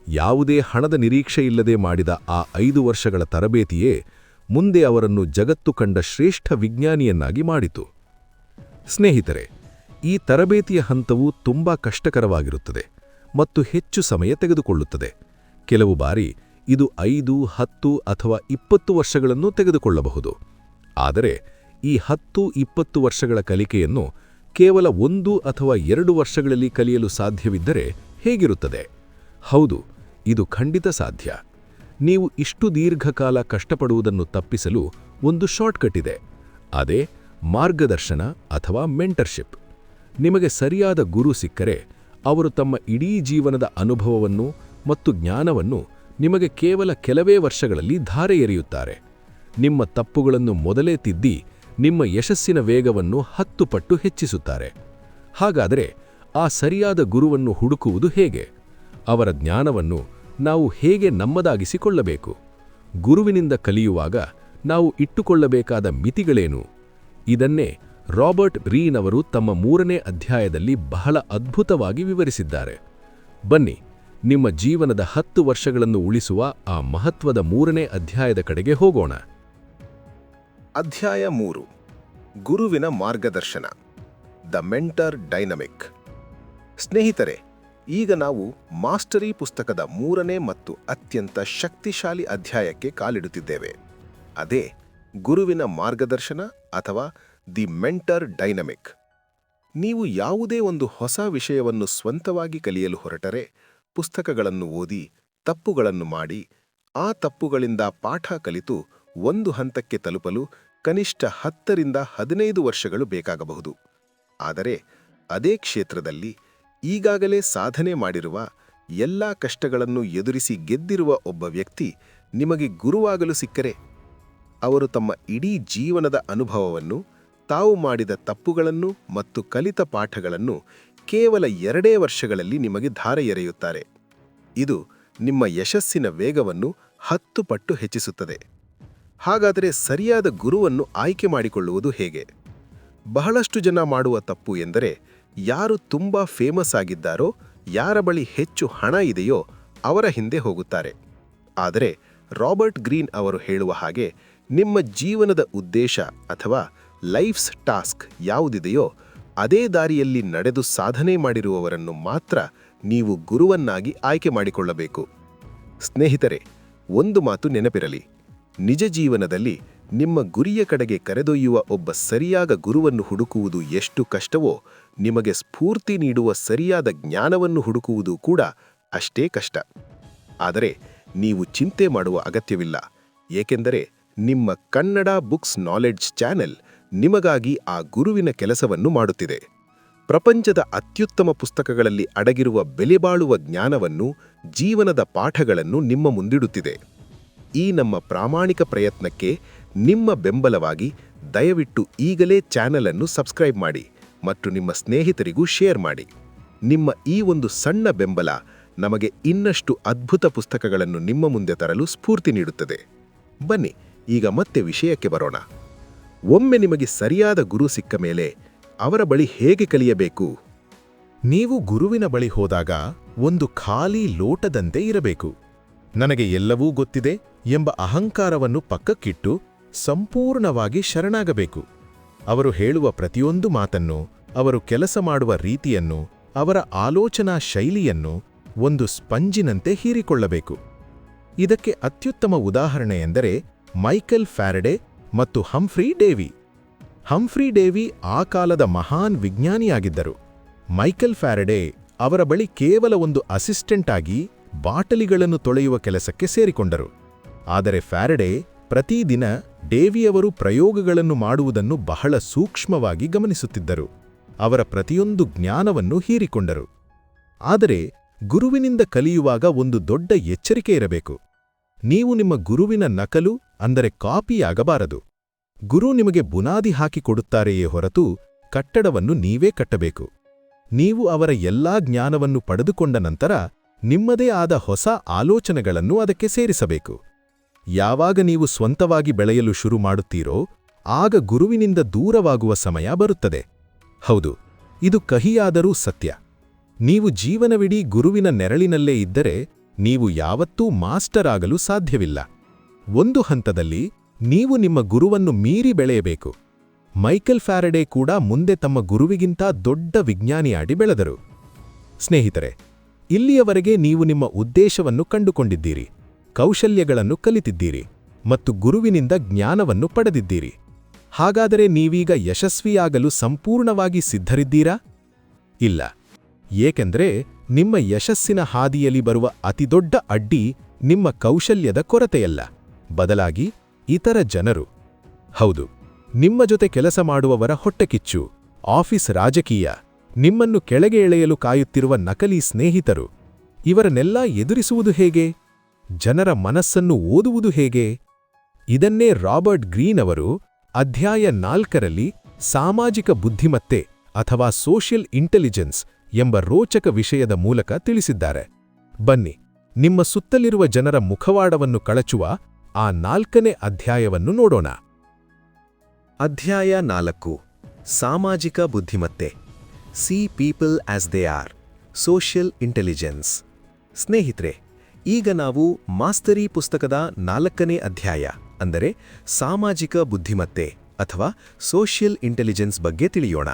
ಯಾವುದೇ ಹಣದ ನಿರೀಕ್ಷೆಯಿಲ್ಲದೆ ಮಾಡಿದ ಆ 5 ವರ್ಷಗಳ ತರಬೇತಿಯೇ ಮುಂದೆ ಅವರನ್ನು ಜಗತ್ತು ಕಂಡ ಶ್ರೇಷ್ಠ ವಿಜ್ಞಾನಿಯನ್ನಾಗಿ ಮಾಡಿತು. ಸ್ನೇಹಿತರೆ, ಈ ತರಬೇತಿಯ ಹಂತವು ತುಂಬಾ ಕಷ್ಟಕರವಾಗಿರುತ್ತದೆ ಮತ್ತು ಹೆಚ್ಚು ಸಮಯ ತೆಗೆದುಕೊಳ್ಳುತ್ತದೆ. ಕೆಲವು ಬಾರಿ ಇದು 5, 10 ಅಥವಾ 20 ವರ್ಷಗಳನ್ನು ತೆಗೆದುಕೊಳ್ಳಬಹುದು. ಆದರೆ ಈ 10-20 ವರ್ಷಗಳ ಕಲಿಕೆಯನ್ನು ಕೇವಲ 1 ಅಥವಾ 2 ವರ್ಷಗಳಲ್ಲಿ ಕಲಿಯಲು ಸಾಧ್ಯವಿದ್ದರೆ ಹೇಗಿರುತ್ತದೆ? ಹೌದು, ಇದು ಖಂಡಿತ ಸಾಧ್ಯ. ನೀವು ಇಷ್ಟು ದೀರ್ಘಕಾಲ ಕಷ್ಟಪಡುವುದನ್ನು ತಪ್ಪಿಸಲು ಒಂದು ಶಾರ್ಟ್ಕಟ್ ಇದೆ. ಅದೇ ಮಾರ್ಗದರ್ಶನ ಅಥವಾ ಮೆಂಟರ್ಶಿಪ್. ನಿಮಗೆ ಸರಿಯಾದ ಗುರು ಸಿಕ್ಕರೆ ಅವರು ತಮ್ಮ ಇಡೀ ಜೀವನದ ಅನುಭವವನ್ನು ಮತ್ತು ಜ್ಞಾನವನ್ನು ನಿಮಗೆ ಕೇವಲ ಕೆಲವೇ ವರ್ಷಗಳಲ್ಲಿ ಧಾರೆ ಎರೆಯುತ್ತಾರೆ. ನಿಮ್ಮ ತಪ್ಪುಗಳನ್ನು ಮೊದಲೇ ತಿದ್ದಿ ನಿಮ್ಮ ಯಶಸ್ಸಿನ ವೇಗವನ್ನು 10 ಪಟ್ಟು ಹೆಚ್ಚಿಸುತ್ತಾರೆ. ಹಾಗಾದರೆ ಆ ಸರಿಯಾದ ಗುರುವನ್ನು ಹುಡುಕುವುದು ಹೇಗೆ? ಅವರ ಜ್ಞಾನವನ್ನು ನಾವು ಹೇಗೆ ನಮ್ಮದಾಗಿಸಿಕೊಳ್ಳಬೇಕು? ಗುರುವಿನಿಂದ ಕಲಿಯುವಾಗ ನಾವು ಇಟ್ಟುಕೊಳ್ಳಬೇಕಾದ ಮಿತಿಗಳೇನು? ಇದನ್ನೇ ರಾಬರ್ಟ್ ಗ್ರೀನ್ ಅವರು ತಮ್ಮ 3ನೇ ಅಧ್ಯಾಯದಲ್ಲಿ ಬಹಳ ಅದ್ಭುತವಾಗಿ ವಿವರಿಸಿದ್ದಾರೆ. ಬನ್ನಿ, ನಿಮ್ಮ ಜೀವನದ 10 ವರ್ಷಗಳನ್ನು ಉಳಿಸುವ ಆ ಮಹತ್ವದ 3ನೇ ಅಧ್ಯಾಯದ ಕಡೆಗೆ ಹೋಗೋಣ. ಅಧ್ಯಾಯ 3. ಗುರುವಿನ ಮಾರ್ಗದರ್ಶನ. The mentor dynamic. ಸ್ನೇಹಿತರೆ, ಈಗ ನಾವು ಮಾಸ್ಟರಿ ಪುಸ್ತಕದ 3ನೇ ಮತ್ತು ಅತ್ಯಂತ ಶಕ್ತಿಶಾಲಿ ಅಧ್ಯಾಯಕ್ಕೆ ಕಾಲಿಡುತ್ತಿದ್ದೇವೆ. ಅದೇ ಗುರುವಿನ ಮಾರ್ಗದರ್ಶನ ಅಥವಾ ದಿ ಮೆಂಟರ್ ಡೈನಮಿಕ್. ನೀವು ಯಾವುದೇ ಒಂದು ಹೊಸ ವಿಷಯವನ್ನು ಸ್ವಂತವಾಗಿ ಕಲಿಯಲು ಹೊರಟರೆ, ಪುಸ್ತಕಗಳನ್ನು ಓದಿ, ತಪ್ಪುಗಳನ್ನು ಮಾಡಿ, ಆ ತಪ್ಪುಗಳಿಂದ ಪಾಠ ಕಲಿತು ಒಂದು ಹಂತಕ್ಕೆ ತಲುಪಲು ಕನಿಷ್ಠ 10 ರಿಂದ 15 ವರ್ಷಗಳು ಬೇಕಾಗಬಹುದು. ಆದರೆ ಅದೇ ಕ್ಷೇತ್ರದಲ್ಲಿ ಈಗಾಗಲೇ ಸಾಧನೆ ಮಾಡಿರುವ, ಎಲ್ಲ ಕಷ್ಟಗಳನ್ನು ಎದುರಿಸಿ ಗೆದ್ದಿರುವ ಒಬ್ಬ ವ್ಯಕ್ತಿ ನಿಮಗೆ ಗುರುವಾಗಲು ಸಿಕ್ಕರೆ, ಅವರು ತಮ್ಮ ಇಡೀ ಜೀವನದ ಅನುಭವವನ್ನು, ತಾವು ಮಾಡಿದ ತಪ್ಪುಗಳನ್ನು ಮತ್ತು ಕಲಿತ ಪಾಠಗಳನ್ನು ಕೇವಲ 2 ವರ್ಷಗಳಲ್ಲಿ ನಿಮಗೆ ಧಾರೆ ಎರೆಯುತ್ತಾರೆ. ಇದು ನಿಮ್ಮ ಯಶಸ್ಸಿನ ವೇಗವನ್ನು 10 ಪಟ್ಟು ಹೆಚ್ಚಿಸುತ್ತದೆ. ಹಾಗಾದರೆ ಸರಿಯಾದ ಗುರುವನ್ನು ಆಯ್ಕೆ ಮಾಡಿಕೊಳ್ಳುವುದು ಹೇಗೆ? ಬಹಳಷ್ಟು ಜನ ಮಾಡುವ ತಪ್ಪು ಎಂದರೆ, ಯಾರು ತುಂಬಾ ಫೇಮಸ್ ಆಗಿದ್ದಾರೋ, ಯಾರ ಬಳಿ ಹೆಚ್ಚು ಹಣ ಇದೆಯೋ ಅವರ ಹಿಂದೆ ಹೋಗುತ್ತಾರೆ. ಆದರೆ ರಾಬರ್ಟ್ ಗ್ರೀನ್ ಅವರು ಹೇಳುವ ಹಾಗೆ, ನಿಮ್ಮ ಜೀವನದ ಉದ್ದೇಶ ಅಥವಾ ಲೈಫ್ಸ್ ಟಾಸ್ಕ್ ಯಾವುದಿದೆಯೋ ಅದೇ ದಾರಿಯಲ್ಲಿ ನಡೆದು ಸಾಧನೆ ಮಾಡಿರುವವರನ್ನು ಮಾತ್ರ ನೀವು ಗುರುವನ್ನಾಗಿ ಆಯ್ಕೆ ಮಾಡಿಕೊಳ್ಳಬೇಕು. ಸ್ನೇಹಿತರೆ, ಒಂದು ಮಾತು ನೆನಪಿರಲಿ. ನಿಜ ಜೀವನದಲ್ಲಿ ನಿಮ್ಮ ಗುರಿಯ ಕಡೆಗೆ ಕರೆದೊಯ್ಯುವ ಒಬ್ಬ ಸರಿಯಾದ ಗುರುವನ್ನು ಹುಡುಕುವುದು ಎಷ್ಟು ಕಷ್ಟವೋ, ನಿಮಗೆ ಸ್ಫೂರ್ತಿ ನೀಡುವ ಸರಿಯಾದ ಜ್ಞಾನವನ್ನು ಹುಡುಕುವುದು ಕೂಡ ಅಷ್ಟೇ ಕಷ್ಟ. ಆದರೆ ನೀವು ಚಿಂತೆ ಮಾಡುವ ಅಗತ್ಯವಿಲ್ಲ, ಏಕೆಂದರೆ ನಿಮ್ಮ ಕನ್ನಡ ಬುಕ್ಸ್ ನಾಲೆಡ್ಜ್ ಚಾನೆಲ್ ನಿಮಗಾಗಿ ಆ ಗುರುವಿನ ಕೆಲಸವನ್ನು ಮಾಡುತ್ತಿದೆ. ಪ್ರಪಂಚದ ಅತ್ಯುತ್ತಮ ಪುಸ್ತಕಗಳಲ್ಲಿ ಅಡಗಿರುವ ಬೆಲೆಬಾಳುವ ಜ್ಞಾನವನ್ನು, ಜೀವನದ ಪಾಠಗಳನ್ನು ನಿಮ್ಮ ಮುಂದಿಡುತ್ತಿದೆ. ಈ ನಮ್ಮ ಪ್ರಾಮಾಣಿಕ ಪ್ರಯತ್ನಕ್ಕೆ ನಿಮ್ಮ ಬೆಂಬಲವಾಗಿ ದಯವಿಟ್ಟು ಈಗಲೇ ಚಾನೆಲ್ ಅನ್ನು ಸಬ್ಸ್ಕ್ರೈಬ್ ಮಾಡಿ ಮತ್ತು ನಿಮ್ಮ ಸ್ನೇಹಿತರಿಗೂ ಶೇರ್ ಮಾಡಿ. ನಿಮ್ಮ ಈ ಒಂದು ಸಣ್ಣ ಬೆಂಬಲ ನಮಗೆ ಇನ್ನಷ್ಟು ಅದ್ಭುತ ಪುಸ್ತಕಗಳನ್ನು ನಿಮ್ಮ ಮುಂದೆ ತರಲು ಸ್ಫೂರ್ತಿ ನೀಡುತ್ತದೆ. ಬನ್ನಿ, ಈಗ ಮತ್ತೆ ವಿಷಯಕ್ಕೆ ಬರೋಣ. ಒಮ್ಮೆ ನಿಮಗೆ ಸರಿಯಾದ ಗುರು ಸಿಕ್ಕ ಮೇಲೆ ಅವರ ಬಳಿ ಹೇಗೆ ಕಲಿಯಬೇಕು? ನೀವು ಗುರುವಿನ ಬಳಿ ಹೋದಾಗ ಒಂದು ಖಾಲಿ ಲೋಟದಂತೆ ಇರಬೇಕು. ನನಗೆ ಎಲ್ಲವೂ ಗೊತ್ತಿದೆ ಎಂಬ ಅಹಂಕಾರವನ್ನು ಪಕ್ಕಕ್ಕಿಟ್ಟು ಸಂಪೂರ್ಣವಾಗಿ ಶರಣಾಗಬೇಕು. ಅವರು ಹೇಳುವ ಪ್ರತಿಯೊಂದು ಮಾತನ್ನು, ಅವರು ಕೆಲಸ ಮಾಡುವ ರೀತಿಯನ್ನು, ಅವರ ಆಲೋಚನಾ ಶೈಲಿಯನ್ನು ಒಂದು ಸ್ಪಂಜಿನಂತೆ ಹೀರಿಕೊಳ್ಳಬೇಕು. ಇದಕ್ಕೆ ಅತ್ಯುತ್ತಮ ಉದಾಹರಣೆ ಎಂದರೆ ಮೈಕೆಲ್ ಫ್ಯಾರಡೆ ಮತ್ತು ಹಂಫ್ರಿ ಡೇವಿ. ಹಂಫ್ರಿ ಡೇವಿ ಆ ಕಾಲದ ಮಹಾನ್ ವಿಜ್ಞಾನಿಯಾಗಿದ್ದರು. ಮೈಕೆಲ್ ಫ್ಯಾರಡೆ ಅವರ ಬಳಿ ಕೇವಲ ಒಂದು ಅಸಿಸ್ಟೆಂಟ್ ಆಗಿ ಬಾಟಲಿಗಳನ್ನು ತೊಳೆಯುವ ಕೆಲಸಕ್ಕೆ ಸೇರಿಕೊಂಡರು. ಆದರೆ ಫ್ಯಾರಡೆ ಪ್ರತಿದಿನ ಡೇವಿಯವರು ಪ್ರಯೋಗಗಳನ್ನು ಮಾಡುವುದನ್ನು ಬಹಳ ಸೂಕ್ಷ್ಮವಾಗಿ ಗಮನಿಸುತ್ತಿದ್ದರು. ಅವರ ಪ್ರತಿಯೊಂದು ಜ್ಞಾನವನ್ನು ಹೀರಿಕೊಂಡರು. ಆದರೆ ಗುರುವಿನಿಂದ ಕಲಿಯುವಾಗ ಒಂದು ದೊಡ್ಡ ಎಚ್ಚರಿಕೆ ಇರಬೇಕು. ನೀವು ನಿಮ್ಮ ಗುರುವಿನ ನಕಲು ಅಂದರೆ ಕಾಪಿಯಾಗಬಾರದು. ಗುರು ನಿಮಗೆ ಬುನಾದಿ ಹಾಕಿಕೊಡುತ್ತಾರೆಯೇ ಹೊರತು ಕಟ್ಟಡವನ್ನು ನೀವೇ ಕಟ್ಟಬೇಕು. ನೀವು ಅವರ ಎಲ್ಲಾ ಜ್ಞಾನವನ್ನು ಪಡೆದುಕೊಂಡ ನಂತರ ನಿಮ್ಮದೇ ಆದ ಹೊಸ ಆಲೋಚನೆಗಳನ್ನು ಅದಕ್ಕೆ ಸೇರಿಸಬೇಕು. ಯಾವಾಗ ನೀವು ಸ್ವಂತವಾಗಿ ಬೆಳೆಯಲು ಶುರು ಮಾಡುತ್ತೀರೋ ಆಗ ಗುರುವಿನಿಂದ ದೂರವಾಗುವ ಸಮಯ ಬರುತ್ತದೆ. ಹೌದು, ಇದು ಕಹಿಯಾದರೂ ಸತ್ಯ. ನೀವು ಜೀವನವಿಡೀ ಗುರುವಿನ ನೆರಳಿನಲ್ಲೇ ಇದ್ದರೆ ನೀವು ಯಾವತ್ತೂ ಮಾಸ್ಟರ್ ಆಗಲು ಸಾಧ್ಯವಿಲ್ಲ. ಒಂದು ಹಂತದಲ್ಲಿ ನೀವು ನಿಮ್ಮ ಗುರುವನ್ನು ಮೀರಿ ಬೆಳೆಯಬೇಕು. ಮೈಕೆಲ್ ಫ್ಯಾರಡೆ ಕೂಡ ಮುಂದೆ ತಮ್ಮ ಗುರುವಿಗಿಂತ ದೊಡ್ಡ ವಿಜ್ಞಾನಿಯಾಗಿ ಬೆಳೆದರು. ಸ್ನೇಹಿತರೆ, ಇಲ್ಲಿಯವರೆಗೆ ನೀವು ನಿಮ್ಮ ಉದ್ದೇಶವನ್ನು ಕಂಡುಕೊಂಡಿದ್ದೀರಿ. ಕೌಶಲ್ಯಗಳನ್ನು ಕಲಿತಿದ್ದೀರಿ ಮತ್ತು ಗುರುವಿನಿಂದ ಜ್ಞಾನವನ್ನು ಪಡೆದಿದ್ದೀರಿ. ಹಾಗಾದರೆ ನೀವೀಗ ಯಶಸ್ವಿಯಾಗಲು ಸಂಪೂರ್ಣವಾಗಿ ಸಿದ್ಧರಿದ್ದೀರಾ? ಇಲ್ಲ, ಏಕೆಂದರೆ ನಿಮ್ಮ ಯಶಸ್ಸಿನ ಹಾದಿಯಲ್ಲಿ ಬರುವ ಅತಿದೊಡ್ಡ ಅಡ್ಡಿ ನಿಮ್ಮ ಕೌಶಲ್ಯದ ಕೊರತೆಯಲ್ಲ, ಬದಲಾಗಿ ಇತರ ಜನರು. ಹೌದು, ನಿಮ್ಮ ಜೊತೆ ಕೆಲಸ ಮಾಡುವವರ ಹೊಟ್ಟೆಕಿಚ್ಚು, ಆಫೀಸ್ ರಾಜಕೀಯ, ನಿಮ್ಮನ್ನು ಕೆಳಗೆ ಎಳೆಯಲು ಕಾಯುತ್ತಿರುವ ನಕಲಿ ಸ್ನೇಹಿತರು. ಇವರನ್ನೆಲ್ಲ ಎದುರಿಸುವುದು ಹೇಗೆ? ಜನರ ಮನಸ್ಸನ್ನು ಓದುವುದು ಹೇಗೆ? ಇದನ್ನೇ ರಾಬರ್ಟ್ ಗ್ರೀನ್ ಅವರು ಅಧ್ಯಾಯ 4ರಲ್ಲಿ ಸಾಮಾಜಿಕ ಬುದ್ಧಿಮತ್ತೆ ಅಥವಾ ಸೋಷಿಯಲ್ ಇಂಟೆಲಿಜೆನ್ಸ್ ಎಂಬ ರೋಚಕ ವಿಷಯದ ಮೂಲಕ ತಿಳಿಸಿದ್ದಾರೆ. ಬನ್ನಿ, ನಿಮ್ಮ ಸುತ್ತಲಿರುವ ಜನರ ಮುಖವಾಡವನ್ನು ಕಳಚುವ ಆ 4ನೇ ಅಧ್ಯಾಯವನ್ನು ನೋಡೋಣ. ಅಧ್ಯಾಯ 4 ಸಾಮಾಜಿಕ ಬುದ್ಧಿಮತ್ತೆ. C people as they are. Social intelligence. ಸ್ನೇಹಿತರೆ, ಈಗ ನಾವು ಮಾಸ್ತರಿ ಪುಸ್ತಕದ 4ನೇ ಅಧ್ಯಾಯ ಅಂದರೆ ಸಾಮಾಜಿಕ ಬುದ್ಧಿಮತ್ತೆ ಅಥವಾ ಸೋಷಿಯಲ್ ಇಂಟೆಲಿಜೆನ್ಸ್ ಬಗ್ಗೆ ತಿಳಿಯೋಣ.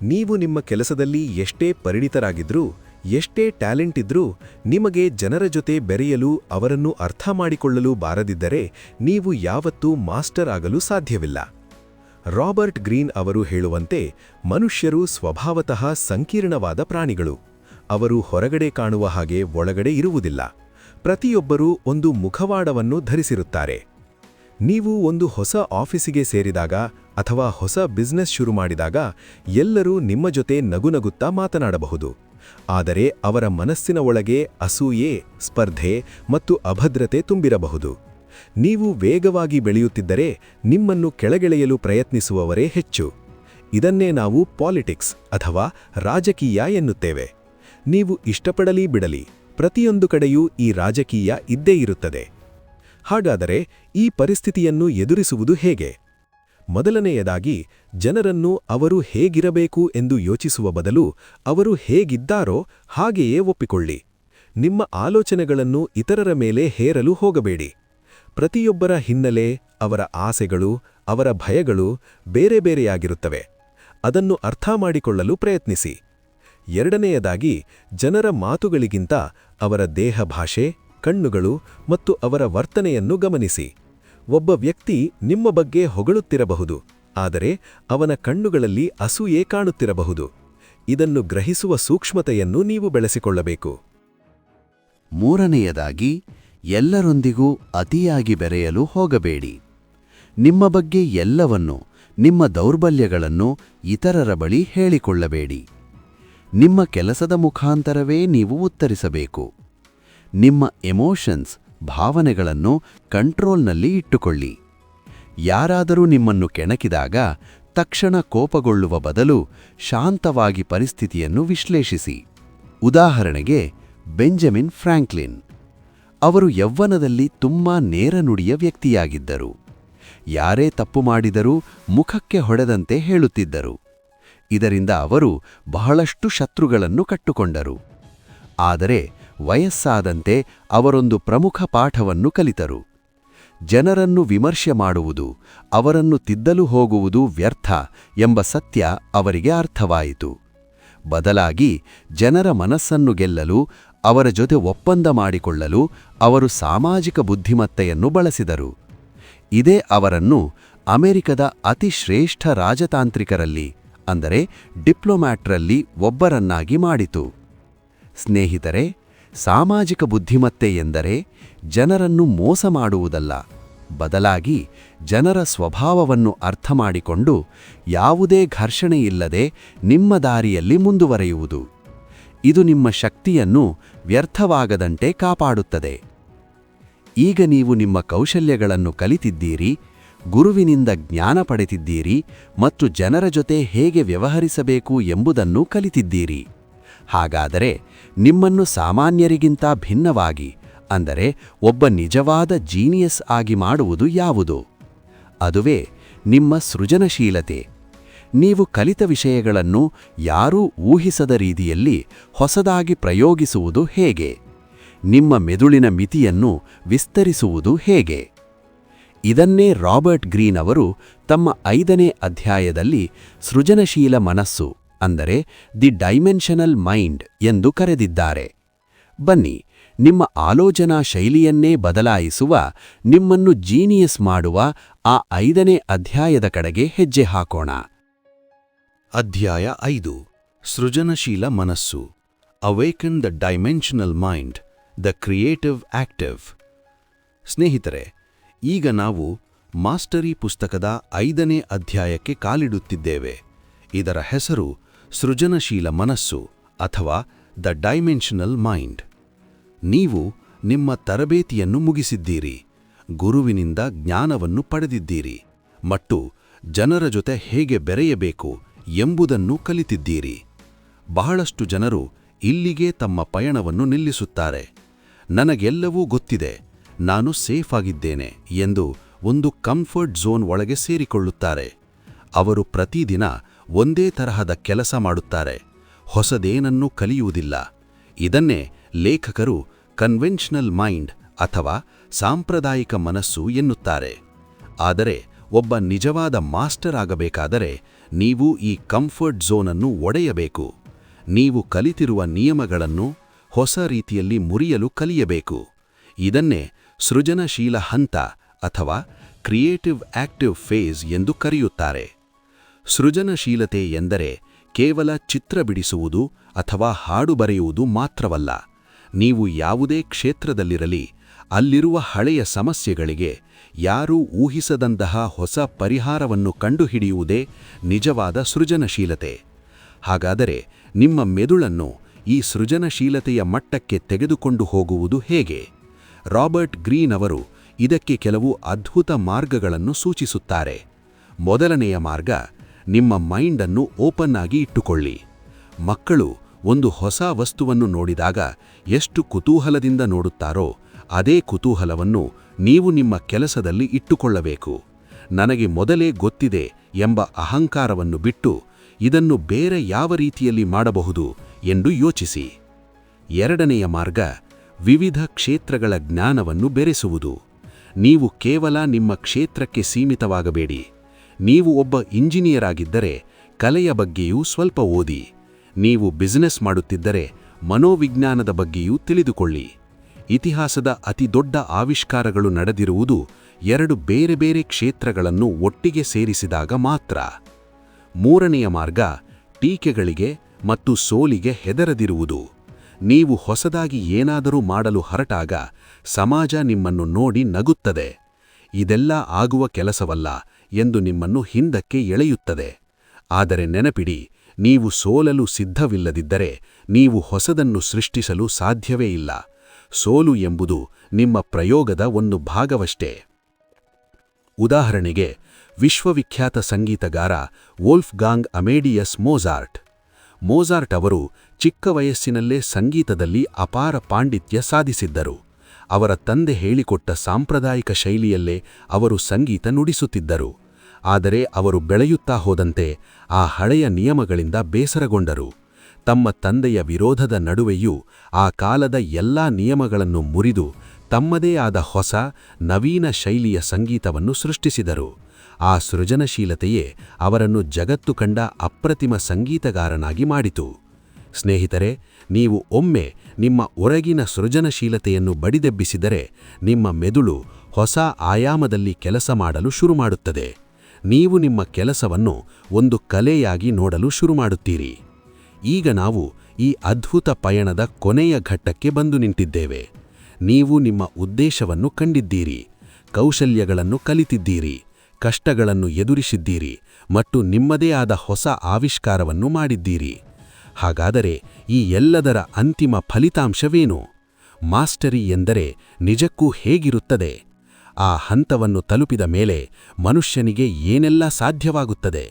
ನೀವು ನಿಮ್ಮ ಕೆಲಸದಲ್ಲಿ ಎಷ್ಟೇ ಪರಿಣಿತರಾಗಿದ್ರೂ, ಎಷ್ಟೇ ಟ್ಯಾಲೆಂಟ್ ಇದ್ರೂ, ನಿಮಗೆ ಜನರ ಜೊತೆ ಬೆರೆಯಲು, ಅವರನ್ನು ಅರ್ಥ ಮಾಡಿಕೊಳ್ಳಲು ಬಾರದಿದ್ದರೆ ನೀವು ಯಾವತ್ತೂ ಮಾಸ್ಟರ್ ಆಗಲು ಸಾಧ್ಯವಿಲ್ಲ. ರಾಬರ್ಟ್ ಗ್ರೀನ್ ಅವರು ಹೇಳುವಂತೆ, ಮನುಷ್ಯರು ಸ್ವಭಾವತಃ ಸಂಕೀರ್ಣವಾದ ಪ್ರಾಣಿಗಳು. ಅವರು ಹೊರಗಡೆ ಕಾಣುವ ಹಾಗೆ ಒಳಗಡೆ ಇರುವುದಿಲ್ಲ. ಪ್ರತಿಯೊಬ್ಬರೂ ಒಂದು ಮುಖವಾಡವನ್ನು ಧರಿಸಿರುತ್ತಾರೆ. ನೀವು ಒಂದು ಹೊಸ ಆಫೀಸಿಗೆ ಸೇರಿದಾಗ ಅಥವಾ ಹೊಸ ಬಿಸ್ನೆಸ್ ಶುರು ಮಾಡಿದಾಗ ಎಲ್ಲರೂ ನಿಮ್ಮ ಜೊತೆ ನಗುನಗುತ್ತಾ ಮಾತನಾಡಬಹುದು. ಆದರೆ ಅವರ ಮನಸ್ಸಿನ ಒಳಗೆ ಅಸೂಯೆ, ಸ್ಪರ್ಧೆ ಮತ್ತು ಅಭದ್ರತೆ ತುಂಬಿರಬಹುದು. ನೀವು ವೇಗವಾಗಿ ಬೆಳೆಯುತ್ತಿದ್ದರೆ ನಿಮ್ಮನ್ನು ಕೆಳಗೆಳೆಯಲು ಪ್ರಯತ್ನಿಸುವವರೇ ಹೆಚ್ಚು. ಇದನ್ನೇ ನಾವು ಪಾಲಿಟಿಕ್ಸ್ ಅಥವಾ ರಾಜಕೀಯ ಎನ್ನುತ್ತೇವೆ. ನೀವು ಇಷ್ಟಪಡಲಿ ಬಿಡಲಿ, ಪ್ರತಿಯೊಂದು ಕಡೆಯೂ ಈ ರಾಜಕೀಯ ಇದ್ದೇ ಇರುತ್ತದೆ. ಹಾಗಾದರೆ ಈ ಪರಿಸ್ಥಿತಿಯನ್ನು ಎದುರಿಸುವುದು ಹೇಗೆ? ಮೊದಲನೆಯದಾಗಿ, ಜನರನ್ನು ಅವರು ಹೇಗಿರಬೇಕು ಎಂದು ಯೋಚಿಸುವ ಬದಲು ಅವರು ಹೇಗಿದ್ದಾರೋ ಹಾಗೆಯೇ ಒಪ್ಪಿಕೊಳ್ಳಿ. ನಿಮ್ಮ ಆಲೋಚನೆಗಳನ್ನು ಇತರರ ಮೇಲೆ ಹೇರಲು ಹೋಗಬೇಡಿ. ಪ್ರತಿಯೊಬ್ಬರ ಹಿನ್ನೆಲೆ, ಅವರ ಆಸೆಗಳು, ಅವರ ಭಯಗಳು ಬೇರೆ ಬೇರೆಯಾಗಿರುತ್ತವೆ. ಅದನ್ನು ಅರ್ಥ ಮಾಡಿಕೊಳ್ಳಲು ಪ್ರಯತ್ನಿಸಿ. ಎರಡನೆಯದಾಗಿ, ಜನರ ಮಾತುಗಳಿಗಿಂತ ಅವರ ದೇಹ ಭಾಷೆ, ಕಣ್ಣುಗಳು ಮತ್ತು ಅವರ ವರ್ತನೆಯನ್ನು ಗಮನಿಸಿ. ಒಬ್ಬ ವ್ಯಕ್ತಿ ನಿಮ್ಮ ಬಗ್ಗೆ ಹೊಗಳುತ್ತಿರಬಹುದು, ಆದರೆ ಅವನ ಕಣ್ಣುಗಳಲ್ಲಿ ಅಸೂಯೆ ಕಾಣುತ್ತಿರಬಹುದು. ಇದನ್ನು ಗ್ರಹಿಸುವ ಸೂಕ್ಷ್ಮತೆಯನ್ನು ನೀವು ಬೆಳೆಸಿಕೊಳ್ಳಬೇಕು. ಮೂರನೆಯದಾಗಿ, ಎಲ್ಲರೊಂದಿಗೂ ಅತಿಯಾಗಿ ಬೆರೆಯಲು ಹೋಗಬೇಡಿ. ನಿಮ್ಮ ಬಗ್ಗೆ ಎಲ್ಲವನ್ನೂ, ನಿಮ್ಮ ದೌರ್ಬಲ್ಯಗಳನ್ನು ಇತರರ ಬಳಿ ಹೇಳಿಕೊಳ್ಳಬೇಡಿ. ನಿಮ್ಮ ಕೆಲಸದ ಮುಖಾಂತರವೇ ನೀವು ಉತ್ತರಿಸಬೇಕು. ನಿಮ್ಮ ಎಮೋಷನ್ಸ್, ಭಾವನೆಗಳನ್ನು ಕಂಟ್ರೋಲ್ನಲ್ಲಿ ಇಟ್ಟುಕೊಳ್ಳಿ. ಯಾರಾದರೂ ನಿಮ್ಮನ್ನು ಕೆಣಕಿದಾಗ ತಕ್ಷಣ ಕೋಪಗೊಳ್ಳುವ ಬದಲು ಶಾಂತವಾಗಿ ಪರಿಸ್ಥಿತಿಯನ್ನು ವಿಶ್ಲೇಷಿಸಿ. ಉದಾಹರಣೆಗೆ, ಬೆಂಜಮಿನ್ ಫ್ರಾಂಕ್ಲಿನ್. ಅವರು ಯೌವನದಲ್ಲಿ ತುಂಬಾ ನೇರನುಡಿಯ ವ್ಯಕ್ತಿಯಾಗಿದ್ದರು. ಯಾರೇ ತಪ್ಪು ಮಾಡಿದರೂ ಮುಖಕ್ಕೆ ಹೊಡೆದಂತೆ ಹೇಳುತ್ತಿದ್ದರು. ಇದರಿಂದ ಅವರು ಬಹಳಷ್ಟು ಶತ್ರುಗಳನ್ನು ಕಟ್ಟುಕೊಂಡರು. ಆದರೆ ವಯಸ್ಸಾದಂತೆ ಅವರೊಂದು ಪ್ರಮುಖ ಪಾಠವನ್ನು ಕಲಿತರು. ಜನರನ್ನು ವಿಮರ್ಶೆ ಮಾಡುವುದು, ಅವರನ್ನು ತಿದ್ದಲು ಹೋಗುವುದು ವ್ಯರ್ಥ ಎಂಬ ಸತ್ಯ ಅವರಿಗೆ ಅರ್ಥವಾಯಿತು. ಬದಲಾಗಿ ಜನರ ಮನಸ್ಸನ್ನು ಗೆಲ್ಲಲು, ಅವರ ಜೊತೆ ಒಪ್ಪಂದ ಮಾಡಿಕೊಳ್ಳಲು ಅವರು ಸಾಮಾಜಿಕ ಬುದ್ಧಿಮತ್ತೆಯನ್ನು ಬಳಸಿದರು. ಇದೇ ಅವರನ್ನು ಅಮೆರಿಕದ ಅತಿ ಶ್ರೇಷ್ಠ ರಾಜತಾಂತ್ರಿಕರಲ್ಲಿ ಅಂದರೆ ಡಿಪ್ಲೊಮ್ಯಾಟ್ರಲ್ಲಿ ಒಬ್ಬರನ್ನಾಗಿ ಮಾಡಿತು. ಸ್ನೇಹಿತರೆ, ಸಾಮಾಜಿಕ ಬುದ್ಧಿಮತ್ತೆ ಎಂದರೆ ಜನರನ್ನು ಮೋಸ ಮಾಡುವುದಲ್ಲ, ಬದಲಾಗಿ ಜನರ ಸ್ವಭಾವವನ್ನು ಅರ್ಥಮಾಡಿಕೊಂಡು ಯಾವುದೇ ಘರ್ಷಣೆಯಿಲ್ಲದೆ ನಿಮ್ಮ ದಾರಿಯಲ್ಲಿ ಮುಂದುವರೆಯುವುದು. ಇದು ನಿಮ್ಮ ಶಕ್ತಿಯನ್ನು ವ್ಯರ್ಥವಾಗದಂತೆ ಕಾಪಾಡುತ್ತದೆ. ಈಗ ನೀವು ನಿಮ್ಮ ಕೌಶಲ್ಯಗಳನ್ನು ಕಲಿತಿದ್ದೀರಿ, ಗುರುವಿನಿಂದ ಜ್ಞಾನ ಪಡೆದಿದ್ದೀರಿ ಮತ್ತು ಜನರ ಜೊತೆ ಹೇಗೆ ವ್ಯವಹರಿಸಬೇಕು ಎಂಬುದನ್ನು ಕಲಿತಿದ್ದೀರಿ. ಹಾಗಾದರೆ ನಿಮ್ಮನ್ನು ಸಾಮಾನ್ಯರಿಗಿಂತ ಭಿನ್ನವಾಗಿ, ಅಂದರೆ ಒಬ್ಬ ನಿಜವಾದ ಜೀನಿಯಸ್ ಆಗಿ ಮಾಡುವುದು ಯಾವುದು? ಅದುವೇ ನಿಮ್ಮ ಸೃಜನಶೀಲತೆ. ನೀವು ಕಲಿತ ವಿಷಯಗಳನ್ನು ಯಾರೂ ಊಹಿಸದ ರೀತಿಯಲ್ಲಿ ಹೊಸದಾಗಿ ಪ್ರಯೋಗಿಸುವುದು ಹೇಗೆ? ನಿಮ್ಮ ಮೆದುಳಿನ ಮಿತಿಯನ್ನು ವಿಸ್ತರಿಸುವುದು ಹೇಗೆ? ಇದನ್ನೇ ರಾಬರ್ಟ್ ಗ್ರೀನ್ ಅವರು ತಮ್ಮ 5ನೇ ಅಧ್ಯಾಯದಲ್ಲಿ ಸೃಜನಶೀಲ ಮನಸ್ಸು ಅಂದರೆ ದಿ ಡೈಮೆನ್ಷನಲ್ ಮೈಂಡ್ ಎಂದು ಕರೆದಿದ್ದಾರೆ. ಬನ್ನಿ, ನಿಮ್ಮ ಆಲೋಚನಾ ಶೈಲಿಯನ್ನೇ ಬದಲಾಯಿಸುವ, ನಿಮ್ಮನ್ನು ಜೀನಿಯಸ್ ಮಾಡುವ ಆ 5ನೇ ಅಧ್ಯಾಯದ ಕಡೆಗೆ ಹೆಜ್ಜೆ ಹಾಕೋಣ. ಅಧ್ಯಾಯ 5 ಸೃಜನಶೀಲ ಮನಸ್ಸು. Awaken the dimensional mind, the creative active. ಸ್ನೇಹಿತರೆ, ಈಗ ನಾವು ಮಾಸ್ಟರಿ ಪುಸ್ತಕದ 5ನೇ ಅಧ್ಯಾಯಕ್ಕೆ ಕಾಲಿಡುತ್ತಿದ್ದೇವೆ. ಇದರ ಹೆಸರು ಸೃಜನಶೀಲ ಮನಸ್ಸು ಅಥವಾ ದ ಡೈಮೆನ್ಷನಲ್ ಮೈಂಡ್. ನೀವು ನಿಮ್ಮ ತರಬೇತಿಯನ್ನು ಮುಗಿಸಿದ್ದೀರಿ, ಗುರುವಿನಿಂದ ಜ್ಞಾನವನ್ನು ಪಡೆದಿದ್ದೀರಿ ಮತ್ತು ಜನರ ಜೊತೆ ಹೇಗೆ ಬೆರೆಯಬೇಕು ಎಂಬುದನ್ನು ಕಲಿತಿದ್ದೀರಿ. ಬಹಳಷ್ಟು ಜನರು ಇಲ್ಲಿಗೆ ತಮ್ಮ ಪಯಣವನ್ನು ನಿಲ್ಲಿಸುತ್ತಾರೆ. ನನಗೆಲ್ಲವೂ ಗೊತ್ತಿದೆ, ನಾನು ಸೇಫ್ ಆಗಿದ್ದೇನೆ ಎಂದು ಒಂದು ಕಂಫರ್ಟ್ ಝೋನ್ ಒಳಗೆ ಸೇರಿಕೊಳ್ಳುತ್ತಾರೆ. ಅವರು ಪ್ರತಿದಿನ ಒಂದೇ ತರಹದ ಕೆಲಸ ಮಾಡುತ್ತಾರೆ, ಹೊಸದೇನನ್ನೂ ಕಲಿಯುವುದಿಲ್ಲ. ಇದನ್ನೇ ಲೇಖಕರು ಕನ್ವೆನ್ಷನಲ್ ಮೈಂಡ್ ಅಥವಾ ಸಾಂಪ್ರದಾಯಿಕ ಮನಸ್ಸು ಎನ್ನುತ್ತಾರೆ. ಆದರೆ ಒಬ್ಬ ನಿಜವಾದ ಮಾಸ್ಟರ್ ಆಗಬೇಕಾದರೆ ನೀವು ಈ ಕಂಫರ್ಟ್ ಝೋನನ್ನು ಒಡೆಯಬೇಕು. ನೀವು ಕಲಿತಿರುವ ನಿಯಮಗಳನ್ನು ಹೊಸ ರೀತಿಯಲ್ಲಿ ಮುರಿಯಲು ಕಲಿಯಬೇಕು. ಇದನ್ನೇ ಸೃಜನಶೀಲ ಹಂತ ಅಥವಾ ಕ್ರಿಯೇಟಿವ್ ಆಕ್ಟಿವ್ ಫೇಸ್ ಎಂದು ಕರೆಯುತ್ತಾರೆ. ಸೃಜನಶೀಲತೆ ಎಂದರೆ ಕೇವಲ ಚಿತ್ರ ಬಿಡಿಸುವುದು ಅಥವಾ ಹಾಡು ಬರೆಯುವುದು ಮಾತ್ರವಲ್ಲ. ನೀವು ಯಾವುದೇ ಕ್ಷೇತ್ರದಲ್ಲಿರಲಿ, ಅಲ್ಲಿರುವ ಹಳೆಯ ಸಮಸ್ಯೆಗಳಿಗೆ ಯಾರೂ ಊಹಿಸದಂತಹ ಹೊಸ ಪರಿಹಾರವನ್ನು ಕಂಡುಹಿಡಿಯುವುದೇ ನಿಜವಾದ ಸೃಜನಶೀಲತೆ. ಹಾಗಾದರೆ ನಿಮ್ಮ ಮೆದುಳನ್ನು ಈ ಸೃಜನಶೀಲತೆಯ ಮಟ್ಟಕ್ಕೆ ತೆಗೆದುಕೊಂಡು ಹೋಗುವುದು ಹೇಗೆ? ರಾಬರ್ಟ್ ಗ್ರೀನ್ ಅವರು ಇದಕ್ಕೆ ಕೆಲವು ಅದ್ಭುತ ಮಾರ್ಗಗಳನ್ನು ಸೂಚಿಸುತ್ತಾರೆ. ಮೊದಲನೆಯ ಮಾರ್ಗ, ನಿಮ್ಮ ಮೈಂಡನ್ನು ಓಪನ್ ಆಗಿ ಇಟ್ಟುಕೊಳ್ಳಿ. ಮಕ್ಕಳು ಒಂದು ಹೊಸ ವಸ್ತುವನ್ನು ನೋಡಿದಾಗ ಎಷ್ಟು ಕುತೂಹಲದಿಂದ ನೋಡುತ್ತಾರೋ ಅದೇ ಕುತೂಹಲವನ್ನು ನೀವು ನಿಮ್ಮ ಕೆಲಸದಲ್ಲಿ ಇಟ್ಟುಕೊಳ್ಳಬೇಕು. ನನಗೆ ಮೊದಲೇ ಗೊತ್ತಿದೆ ಎಂಬ ಅಹಂಕಾರವನ್ನು ಬಿಟ್ಟು ಇದನ್ನು ಬೇರೆ ಯಾವ ರೀತಿಯಲ್ಲಿ ಮಾಡಬಹುದು ಎಂದು ಯೋಚಿಸಿ. ಎರಡನೆಯ ಮಾರ್ಗ, ವಿವಿಧ ಕ್ಷೇತ್ರಗಳ ಜ್ಞಾನವನ್ನು ಬೆರೆಸುವುದು. ನೀವು ಕೇವಲ ನಿಮ್ಮ ಕ್ಷೇತ್ರಕ್ಕೆ ಸೀಮಿತವಾಗಬೇಡಿ. ನೀವು ಒಬ್ಬ ಇಂಜಿನಿಯರ್ ಆಗಿದ್ದರೆ ಕಲೆಯ ಬಗ್ಗೆಯೂ ಸ್ವಲ್ಪ ಓದಿ. ನೀವು ಬಿಸಿನೆಸ್ ಮಾಡುತ್ತಿದ್ದರೆ ಮನೋವಿಜ್ಞಾನದ ಬಗ್ಗೆಯೂ ತಿಳಿದುಕೊಳ್ಳಿ. ಇತಿಹಾಸದ ಅತಿದೊಡ್ಡ ಆವಿಷ್ಕಾರಗಳು ನಡೆದಿರುವುದು 2 ಬೇರೆ ಬೇರೆ ಕ್ಷೇತ್ರಗಳನ್ನು ಒಟ್ಟಿಗೆ ಸೇರಿಸಿದಾಗ ಮಾತ್ರ. ಮೂರನೆಯ ಮಾರ್ಗ, ಟೀಕೆಗಳಿಗೆ ಮತ್ತು ಸೋಲಿಗೆ ಹೆದರದಿರುವುದು. ನೀವು ಹೊಸದಾಗಿ ಏನಾದರೂ ಮಾಡಲು ಹೊರಟಾಗ ಸಮಾಜ ನಿಮ್ಮನ್ನು ನೋಡಿ ನಗುತ್ತದೆ. ಇದೆಲ್ಲ ಆಗುವ ಕೆಲಸವಲ್ಲ ಎಂದು ನಿಮ್ಮನ್ನು ಹಿಂದಕ್ಕೆ ಎಳೆಯುತ್ತದೆ. ಆದರೆ ನೆನಪಿಡಿ, ನೀವು ಸೋಲಲು ಸಿದ್ಧವಿಲ್ಲದಿದ್ದರೆ ನೀವು ಹೊಸದನ್ನು ಸೃಷ್ಟಿಸಲು ಸಾಧ್ಯವೇ ಇಲ್ಲ. ಸೋಲು ಎಂಬುದು ನಿಮ್ಮ ಪ್ರಯೋಗದ ಒಂದು ಭಾಗವಷ್ಟೇ. ಉದಾಹರಣೆಗೆ, ವಿಶ್ವವಿಖ್ಯಾತ ಸಂಗೀತಗಾರ ವೋಲ್ಫ್ಗಾಂಗ್ ಅಮೇಡಿಯಸ್ ಮೋಜಾರ್ಟ್. ಮೋಜಾರ್ಟ್ ಅವರು ಚಿಕ್ಕ ವಯಸ್ಸಿನಲ್ಲೇ ಸಂಗೀತದಲ್ಲಿ ಅಪಾರ ಪಾಂಡಿತ್ಯ ಸಾಧಿಸಿದ್ದರು. ಅವರ ತಂದೆ ಹೇಳಿಕೊಟ್ಟ ಸಾಂಪ್ರದಾಯಿಕ ಶೈಲಿಯಲ್ಲೇ ಅವರು ಸಂಗೀತ ನುಡಿಸುತ್ತಿದ್ದರು. ಆದರೆ ಅವರು ಬೆಳೆಯುತ್ತಾ ಹೋದಂತೆ ಆ ಹಳೆಯ ನಿಯಮಗಳಿಂದ ಬೇಸರಗೊಂಡರು. ತಮ್ಮ ತಂದೆಯ ವಿರೋಧದ ನಡುವೆಯೂ ಆ ಕಾಲದ ಎಲ್ಲಾ ನಿಯಮಗಳನ್ನು ಮುರಿದು ತಮ್ಮದೇ ಆದ ಹೊಸ, ನವೀನ ಶೈಲಿಯ ಸಂಗೀತವನ್ನು ಸೃಷ್ಟಿಸಿದರು. ಆ ಸೃಜನಶೀಲತೆಯೇ ಅವರನ್ನು ಜಗತ್ತು ಕಂಡ ಅಪ್ರತಿಮ ಸಂಗೀತಗಾರನಾಗಿ ಮಾಡಿತು. ಸ್ನೇಹಿತರೆ, ನೀವು ಒಮ್ಮೆ ನಿಮ್ಮ ಹೊರಗಿನ ಸೃಜನಶೀಲತೆಯನ್ನು ಬಡಿದೆಬ್ಬಿಸಿದರೆ ನಿಮ್ಮ ಮೆದುಳು ಹೊಸ ಆಯಾಮದಲ್ಲಿ ಕೆಲಸ ಮಾಡಲು ಶುರುಮಾಡುತ್ತದೆ. ನೀವು ನಿಮ್ಮ ಕೆಲಸವನ್ನು ಒಂದು ಕಲೆಯಾಗಿ ನೋಡಲು ಶುರುಮಾಡುತ್ತೀರಿ. ಈಗ ನಾವು ಈ ಅದ್ಭುತ ಪಯಣದ ಕೊನೆಯ ಘಟ್ಟಕ್ಕೆ ಬಂದು ನಿಂತಿದ್ದೇವೆ. ನೀವು ನಿಮ್ಮ ಉದ್ದೇಶವನ್ನು ಕಂಡಿದ್ದೀರಿ, ಕೌಶಲ್ಯಗಳನ್ನು ಕಲಿತಿದ್ದೀರಿ, ಕಷ್ಟಗಳನ್ನು ಎದುರಿಸಿದ್ದೀರಿ ಮತ್ತು ನಿಮ್ಮದೇ ಆದ ಹೊಸ ಆವಿಷ್ಕಾರವನ್ನು ಮಾಡಿದ್ದೀರಿ. ಹಾಗಾದರೆ ಈ ಎಲ್ಲದರ ಅಂತಿಮ ಫಲಿತಾಂಶವೇನು? ಮಾಸ್ಟರಿ ಎಂದರೆ ನಿಜಕ್ಕೂ ಹೇಗಿರುತ್ತದೆ? ಆ ಹಂತವನ್ನು ತಲುಪಿದ ಮೇಲೆ ಮನುಷ್ಯನಿಗೆ ಏನೆಲ್ಲ ಸಾಧ್ಯವಾಗುತ್ತದೆ?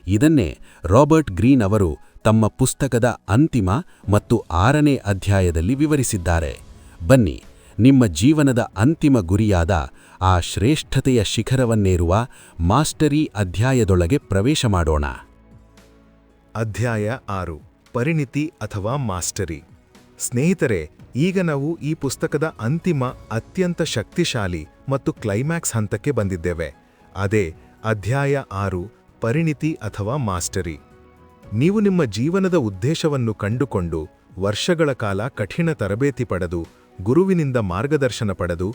ಇದನ್ನೇ ರಾಬರ್ಟ್ ಗ್ರೀನ್ ಅವರು ತಮ್ಮ ಪುಸ್ತಕದ ಅಂತಿಮ ಮತ್ತು 6ನೇ ಅಧ್ಯಾಯದಲ್ಲಿ ವಿವರಿಸಿದ್ದಾರೆ. ಬನ್ನಿ, ನಿಮ್ಮ ಜೀವನದ ಅಂತಿಮ ಗುರಿಯಾದ ಆ ಶ್ರೇಷ್ಠತೆಯ ಶಿಖರವನ್ನೇರುವ ಮಾಸ್ಟರಿ ಅಧ್ಯಾಯದೊಳಗೆ ಪ್ರವೇಶ ಮಾಡೋಣ. ಅಧ್ಯಾಯ 6, ಪರಿಣಿತಿ ಅಥವಾ ಮಾಸ್ಟರಿ. ಸ್ನೇಹಿತರೆ, ಈಗ ನಾವು ಈ ಪುಸ್ತಕದ ಅಂತಿಮ, ಅತ್ಯಂತ ಶಕ್ತಿಶಾಲಿ ಮತ್ತು ಕ್ಲೈಮ್ಯಾಕ್ಸ್ ಹಂತಕ್ಕೆ ಬಂದಿದ್ದೇವೆ. ಅದೇ ಅಧ್ಯಾಯ 6, ಪರಿಣಿತಿ ಅಥವಾ ಮಾಸ್ಟರಿ. ನೀವು ನಿಮ್ಮ ಜೀವನದ ಉದ್ದೇಶವನ್ನು ಕಂಡುಕೊಂಡು ವರ್ಷಗಳ ಕಾಲ ಕಠಿಣ ತರಬೇತಿ ಪಡೆದು ಗುರುವಿನಿಂದ ಮಾರ್ಗದರ್ಶನ ಪಡೆದು